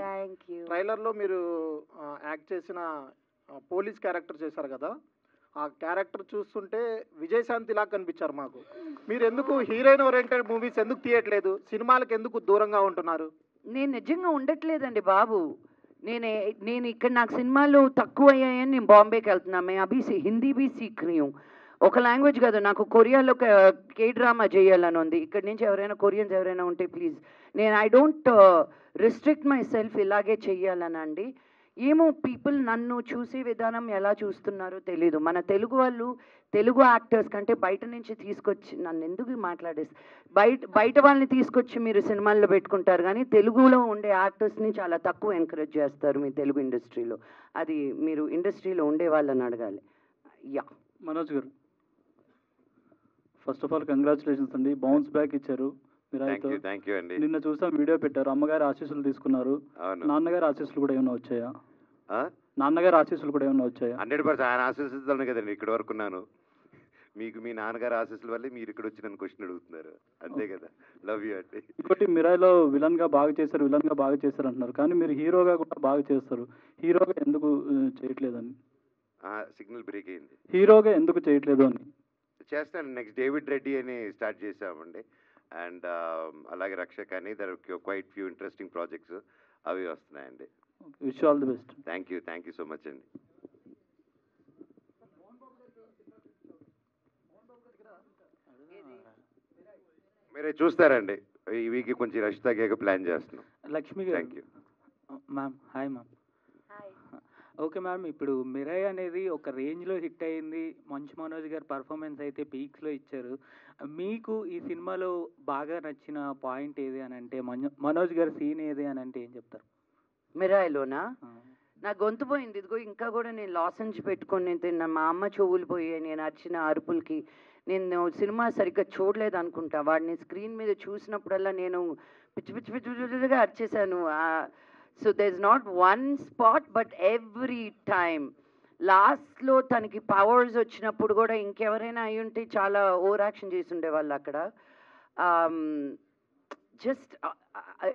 S11: ట్రైలర్లో మీరు యాక్ట్ చేసిన పోలీస్ క్యారెక్టర్ చేశారు కదా, ఆ క్యారెక్టర్ చూస్తుంటే విజయశాంతిలా కనిపించారు మాకు. మీరు ఎందుకు హీరోయిన్ ఓరియంటెడ్ మూవీస్ ఎందుకు తీయట్లేదు? సినిమాలకు ఎందుకు దూరంగా ఉంటున్నారు?
S2: నేను నిజంగా ఉండట్లేదండి బాబు. నేను ఇక్కడ నాకు సినిమాలు తక్కువ అయ్యాయని నేను బాంబేకి వెళ్తున్నా మే అభి హిందీ బీ సీక్ రही हूँ ఒక లాంగ్వేజ్ కాదు నాకు కొరియాలో కే డ్రామా చేయాలని ఉంది ఇక్కడ నుంచి ఎవరైనా కొరియన్స్ ఎవరైనా ఉంటే ప్లీజ్ నేను I don't restrict my self ఇలాగే చెయ్యాలనండి ఏమో పీపుల్ నన్ను చూసే విధానం ఎలా చూస్తున్నారో తెలీదు మన తెలుగు వాళ్ళు తెలుగు యాక్టర్స్ కంటే బయట నుంచి తీసుకొచ్చి నన్ను ఎందుకు మాట్లాడేసి బయట వాళ్ళని తీసుకొచ్చి మీరు సినిమాల్లో పెట్టుకుంటారు కానీ తెలుగులో ఉండే యాక్టర్స్ని చాలా తక్కువ ఎంకరేజ్ చేస్తారు మీ తెలుగు ఇండస్ట్రీలో అది మీరు ఇండస్ట్రీలో ఉండే వాళ్ళని అడగాలి యా
S12: మనోజ్ గారు ఫస్ట్ ఆఫ్ ఆల్ కంగ్రాచులేషన్స్ అండి బౌన్స్ బ్యాక్ ఇచ్చారు
S5: థ్యాంక్ యూ అండి
S12: నిన్న చూసాం వీడియో పెట్టారు అమ్మగారి ఆశీస్సులు తీసుకున్నారు నాన్నగారి ఆశీస్సులు కూడా ఏమైనా వచ్చాయా నాన్నగారి ఆశీస్సులు కూడా ఏమైనా వచ్చాయా
S5: 100% ఆయన ఆశీస్సులతోనే కదండి ఇక్కడ వరకు ఉన్నాను మీకు మీ నాన్నగారి ఆశీస్సుల వల్లే మీరు ఇక్కడ వచ్చి నన్ను క్వశ్చన్ అడుగుతున్నారు అంతే కదా లవ్ యూ అండి
S12: ఇంకోటి మిరాయిలో విలన్ గా బాగా చేశారు అంటున్నారు కానీ మీరు హీరోగా కూడా బాగా చేస్తారు హీరోగా ఎందుకు చేయట్లేదని
S5: సిగ్నల్ బ్రేక్ అయింది
S12: హీరోగా ఎందుకు చేయట్లేదు అని
S5: చేస్తాను నెక్స్ట్ డేవిడ్ రెడ్డి అని స్టార్ట్ చేసామండి అండ్ అలాగే రక్షక్ అని there quite few interesting projects అవి వస్తున్నాయండి
S12: wish all the best
S5: thank you so much అండి మీరే చూస్తారండి ఈ వీక్ కొంచెం రష్ తగ్గాక ప్లాన్ చేస్తున్నాం
S13: లక్ష్మి గారు
S5: thank you
S13: ma'am hi ma'am okay ma'am ఇప్పుడు మిరాయ్ అనేది ఒక రేంజ్లో హిట్ అయింది మంచు మనోజ్ గారు పర్ఫార్మెన్స్ అయితే పీక్స్లో ఇచ్చారు మీకు ఈ సినిమాలో బాగా నచ్చిన పాయింట్ ఏది అని అంటే మనోజ్ గారి సీన్ ఏది అని అంటే ఏం చెప్తారు
S2: మిరాయిలోనా నా గొంతు పోయింది ఇదిగో ఇంకా కూడా నేను లాసెన్స్ పెట్టుకొని నేను తిన్నా మా అమ్మ చెవులు పోయాయి నేను అరిచిన అరుపులకి నేను సినిమా సరిగ్గా చూడలేదు అనుకుంటా వాడిని స్క్రీన్ మీద చూసినప్పుడల్లా నేను పిచ్చి పిచ్చి పిచ్చి పిచ్చిగా అరిచేశాను so there is not one spot but every time లాస్ట్లో తనకి పవర్స్ వచ్చినప్పుడు కూడా ఇంకెవరైనా అయి ఉంటే చాలా ఓవర్ యాక్షన్ చేసి ఉండేవాళ్ళు అక్కడ just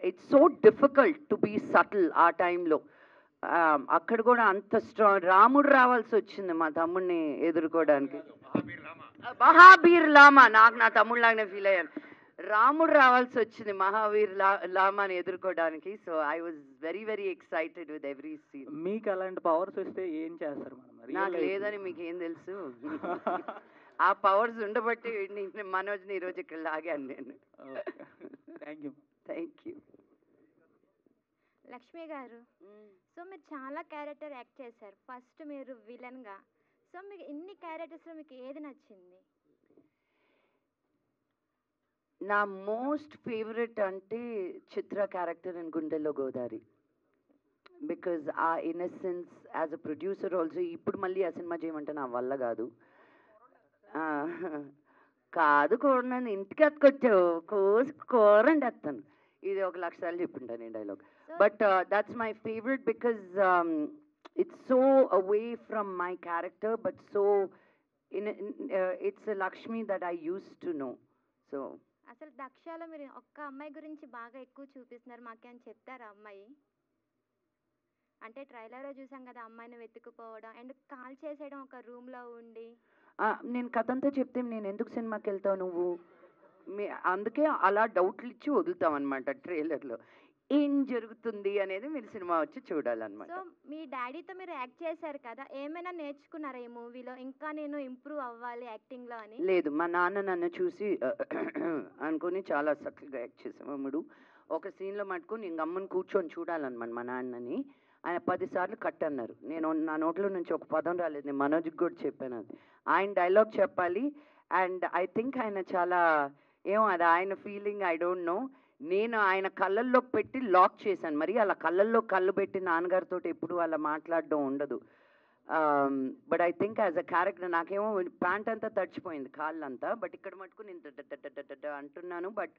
S2: it's so difficult to be subtle ఆ టైంలో అక్కడ కూడా అంత స్ట్రాంగ్ రాముడు రావాల్సి వచ్చింది మా తమ్ముడిని ఎదుర్కోవడానికి మహాబీర్ లామా నాకు నా తమ్ముడిలాగానే ఫీల్ అయ్యాను రాముడు రావాల్సి వచ్చింది మహావీర్ లామాని ఎదుర్కోవడానికి so I was very very excited with every scene
S13: మీకు అలాంటి పవర్స్ వస్తే ఏం చేస్తారు
S2: నాకు లేదని మీకు ఏం తెలుసు ఆ పవర్స్ ఉండబట్టి మనోజ్ని ఈరోజు ఇక్కడ లాగాను నేను థ్యాంక్ యూ
S14: లక్ష్మి గారు సో మీరు చాలా క్యారెక్టర్ యాక్ట్ చేశారు ఫస్ట్ మీరు విలన్గా సో మీకు ఇన్ని క్యారెక్టర్స్లో మీకు ఏది నచ్చింది
S2: నా మోస్ట్ ఫేవరెట్ అంటే చిత్ర క్యారెక్టర్ ఇన్ గుండెల్లో గోదారి బికాజ్ ఆ innocence as a producer also ఇప్పుడు మళ్ళీ ఆ సినిమా చేయమంటే నా వల్ల కాదు కోరనని ఇంటికి అతుకొచ్చావు కోరండి వస్తాను ఇది 1,00,000 సార్లు చెప్పింటాను ఈ dialogue but that's my favourite because it's so away from my character but so it's Lakshmi that I use to know so
S14: అసలు దక్షలో మీరు ఒక్క అమ్మాయి గురించి బాగా ఎక్కువ చూపిస్తున్నారు మాకేం చెప్తారా అమ్మాయి అంటే ట్రైలర్లో చూసాం కదా అమ్మాయిని వెతుకుపోవడం అండ్ కాల్ చేసేయడం ఒక రూమ్లో ఉండి
S2: నేను కథ అంతా చెప్తే నేను ఎందుకు సినిమాకి వెళ్తావు నువ్వు అందుకే అలా డౌట్లు ఇచ్చి వదులుతాం అనమాట ట్రైలర్లో ఏం జరుగుతుంది అనేది మీరు సినిమా వచ్చి చూడాలన్నమాట
S14: సో మీ డాడీతో మీరు యాక్ట్ చేశారు కదా ఏమైనా నేర్చుకున్నారా ఈ మూవీలో ఇంకా నేను ఇంప్రూవ్ అవ్వాలి యాక్టింగ్లో అని
S2: లేదు మా నాన్న నన్ను చూసి అనుకుని చాలా చక్కగా యాక్ట్ చేసాం అమ్ముడు ఒక సీన్లో మటుకు నేను గమ్ముని కూర్చొని చూడాలన్నమాట మా నాన్నని ఆయన 10 సార్లు కట్ అన్నారు నేను నా నోట్లో నుంచి ఒక పదం రాలేదు నేను మనోజ్కి కూడా చెప్పాను అది ఆయన డైలాగ్ చెప్పాలి అండ్ ఐ థింక్ ఆయన చాలా ఏమో అది ఆయన ఫీలింగ్ ఐ డోంట్ నో నేను ఆయన కళ్ళల్లో పెట్టి లాక్ చేశాను మరి అలా కళ్ళల్లో కళ్ళు పెట్టి నాన్నగారితో ఎప్పుడు అలా మాట్లాడడం ఉండదు but I think as a character నాకేమో ప్యాంట్ అంతా తడిచిపోయింది కాళ్ళంతా బట్ ఇక్కడ మటుకు నేను అంటున్నాను but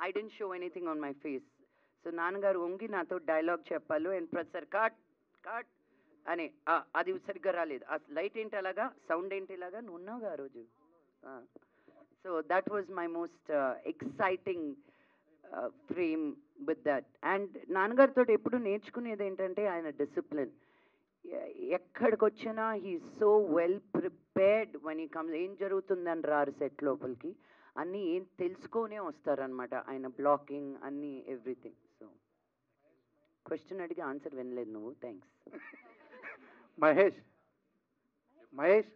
S2: I didn't show anything on my face so నాన్నగారు వంగి నాతో డైలాగ్ చెప్పాలి అండ్ ప్రతిసారి కట్ కట్ అని అది సరిగ్గా రాలేదు ఆ లైట్ ఏంటి అలాగా సౌండ్ ఏంటి ఇలాగా నువ్వు ఉన్నావుగా ఆ రోజు so that was my most exciting frame with that and నాన్నగారితో ఎప్పుడు నేర్చుకునేది ఏంటంటే ఆయన డిసిప్లిన్ ఎక్కడికి వచ్చినా he so well prepared one he comes ఏం జరుగుతుందని రారు సెట్ లోపలికి అన్నీ ఏం తెలుసుకొనే వస్తారనమాట ఆయన బ్లాకింగ్ అన్నీ ఎవ్రీథింగ్ సో క్వశ్చన్ అడిగి ఆన్సర్ వినలేదు నువ్వు. థ్యాంక్స్.
S15: మహేష్ మహేష్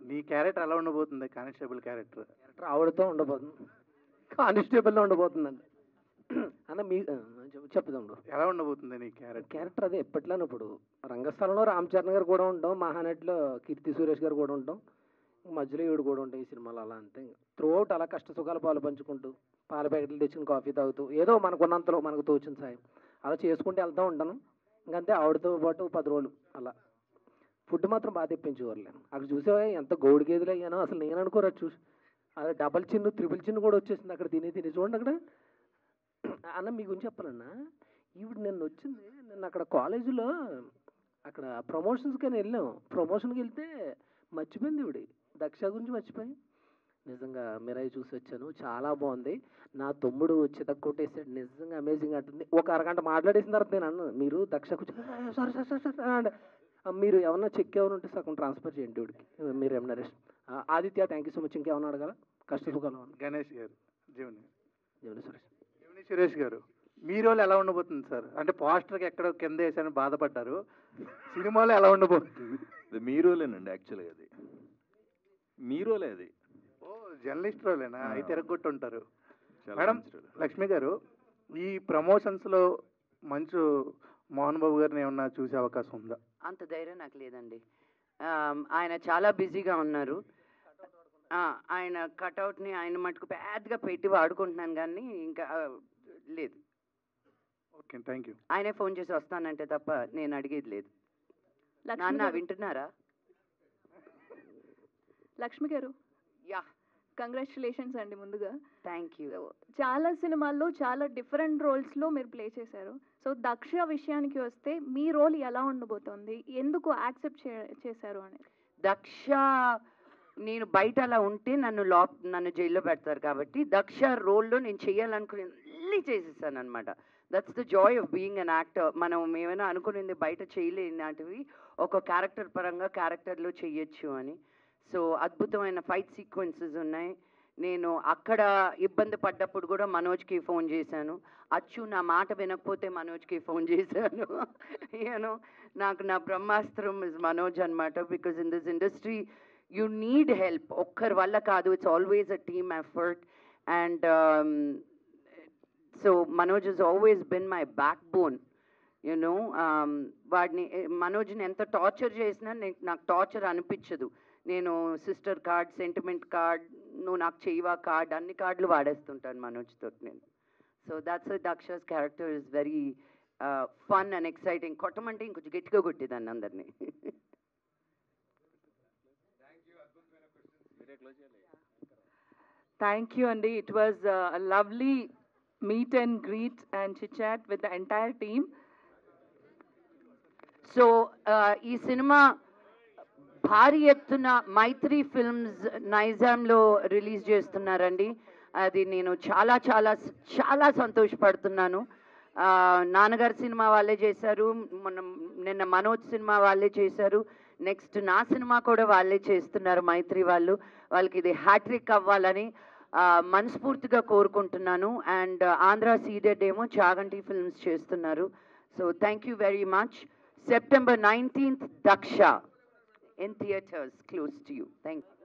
S15: నీ క్యారెక్టర్ ఎలా ఉండబోతుంది? కానిస్టేబుల్ క్యారెక్టర్
S4: ఆవిడతో ఉండబోతుంది, కానిస్టేబుల్లో ఉండబోతుందండి అన్న. మీ చెప్తాం
S15: ఎలా ఉండబోతుంది నీ
S4: క్యారెక్టర్ అదే ఎప్పట్లోనే. ఇప్పుడు రంగస్థలంలో రామ్ చరణ్ గారు కూడా ఉంటాం, మహానటిలో కీర్తి సురేష్ గారు కూడా ఉంటాం, మధ్యలో ఈవిడ కూడా ఉంటాం ఈ సినిమాలో. అలా అంతే త్రూ అవుట్ అలా కష్ట సుఖాలు పాలు పంచుకుంటూ పాల ప్యాకెట్లు తెచ్చుకుని కాఫీ తాగుతూ ఏదో మనకున్నంతలో మనకు తోచిన సాయం అలా చేసుకుంటూ వెళ్తూ ఉంటాను. ఇంకంతే ఆవిడతో పాటు 10 రోజులు అలా. ఫుడ్ మాత్రం బాగా తెప్పించేవారు. అక్కడ చూసే ఎంత గౌడి గేదెలు అయ్యానో అసలు నేను అనుకోరా. చూసి అది డబల్ చిన్ను త్రిపుల్ చిన్ను కూడా వచ్చేసింది అక్కడ తిని చూడండి అక్కడ. అన్న మీ గురించి చెప్పాలన్నా, ఈవిడ నిన్న వచ్చింది. నిన్న అక్కడ కాలేజీలో అక్కడ ప్రమోషన్స్కి వెళ్ళాం. ప్రమోషన్కి వెళ్తే మర్చిపోయింది ఈవిడ, దక్ష గురించి మర్చిపోయి. నిజంగా మిరాయి చూసి వచ్చాను, చాలా బాగుంది. నా తమ్ముడు చితక కొట్టేసాడు, నిజంగా అమేజింగ్ అంటుంది. ఒక అరగంట మాట్లాడేసిన తర్వాత నేను అన్నాను, మీరు దక్ష కూర్చొని సారీ సార్ సార్ సార్ అంటే మీరు ఏమన్నా చెక్ ఏమైనా ఉంటే సగం ట్రాన్స్ఫర్ చేయండి వీడికి, మీరు ఏమన్నా rest. Aditya thank you so much. ఇంకేమన్నా అడగాల? కష్టసుఖాలు.
S15: గణేష్ గారు, జీవని
S4: సురేష్,
S15: జీవని సురేష్ గారు, మీ రోల్ ఎలా ఉండబోతుంది సార్? అంటే పోస్టర్కి ఎక్కడో కింద వేసాను బాధపడ్డారు, సినిమాలో ఎలా ఉండబోతుంది?
S3: మీ రోలేనండి యాక్చువల్గా, అది మీ రోలే. అది
S15: జర్నలిస్ట్ రోలేనా? అయితే తిరగొట్టుంటారు. మేడం లక్ష్మి గారు, ఈ ప్రమోషన్స్లో మంచు మోహన్ బాబు గారిని ఏమన్నా చూసే అవకాశం ఉందా?
S2: అంత ధైర్యం నాకు లేదండి. ఆయన చాలా బిజీగా ఉన్నారు. ఆయన కట్అవుట్ని ఆయన మటుకు పెద్దగా పెట్టి వాడుకుంటున్నాను కానీ ఇంకా లేదు.
S15: Okay, thank you.
S2: ఆయనే ఫోన్ చేసి వస్తానంటే తప్ప నేను అడిగేది లేదు. నాన్న వింటున్నారా?
S16: లక్ష్మి గారు,
S2: యా,
S16: కంగ్రాచులేషన్స్ అండి ముందుగా.
S2: Thank you.
S16: చాలా సినిమాల్లో చాలా డిఫరెంట్ రోల్స్లో మీరు ప్లే చేశారు. సో దక్ష విషయానికి వస్తే మీ రోల్ ఎలా ఉండబోతోంది, ఎందుకు యాక్సెప్ట్ చేశారు అని?
S2: దక్ష నేను బయట అలా ఉంటే నన్ను జైల్లో పెడతారు కాబట్టి దక్ష రోల్లో నేను చేయాలనుకుని అన్నీ చేసేసాను అనమాట. That's the Joy of being an actor. మనం ఏమైనా అనుకునేది బయట చేయలేనివి ఒక క్యారెక్టర్ పరంగా క్యారెక్టర్లో చెయ్యొచ్చు అని. సో అద్భుతమైన ఫైట్ సీక్వెన్సెస్ ఉన్నాయి. నేను అక్కడ ఇబ్బంది పడ్డప్పుడు కూడా మనోజ్కి ఫోన్ చేశాను. అచ్చు నా మాట వినకపోతే మనోజ్కి ఫోన్ చేశాను. యూనో నాకు నా బ్రహ్మాస్త్రం ఇస్ మనోజ్ అనమాట. Because in this industry you need help. ఒక్కరి వల్ల కాదు, it's always a team effort. And so Manoj is always been my backbone. You know మనోజ్ని ఎంత టార్చర్ చేసినా నాకు టార్చర్ అనిపించదు. నేను సిస్టర్ కార్డ్, సెంటిమెంట్ కార్డ్, నువ్వు నాకు చేయవా కార్డ్, అన్ని కార్డులు వాడేస్తుంటాను మనోజ్తో నేను. So that's Daksha's character is very fun and exciting. కొట్టమంటే ఇంకొంచెం గట్టిగా కొట్టేదాన్ని అందరినీ.
S1: Thank you, Andy. It was a lovely meet and greet and chit chat with the entire team.
S2: So ఈ సినిమా భారీ ఎత్తున మైత్రి ఫిల్మ్స్ నైజాంలో రిలీజ్ చేస్తున్నారండి. అది నేను చాలా చాలా చాలా సంతోషపడుతున్నాను. నాన్నగారి సినిమా వాళ్ళే చేశారు, నిన్న మనోజ్ సినిమా వాళ్ళే చేశారు, నెక్స్ట్ నా సినిమా కూడా వాళ్ళే చేస్తున్నారు మైత్రి వాళ్ళు. వాళ్ళకి ఇది హ్యాట్రిక్ అవ్వాలని మనస్ఫూర్తిగా కోరుకుంటున్నాను. అండ్ ఆంధ్ర సీడెడ్ ఏమో చాగంటి ఫిల్మ్స్ చేస్తున్నారు. So thank you very much. September 19th, Daksha in theaters close to you. Thank you.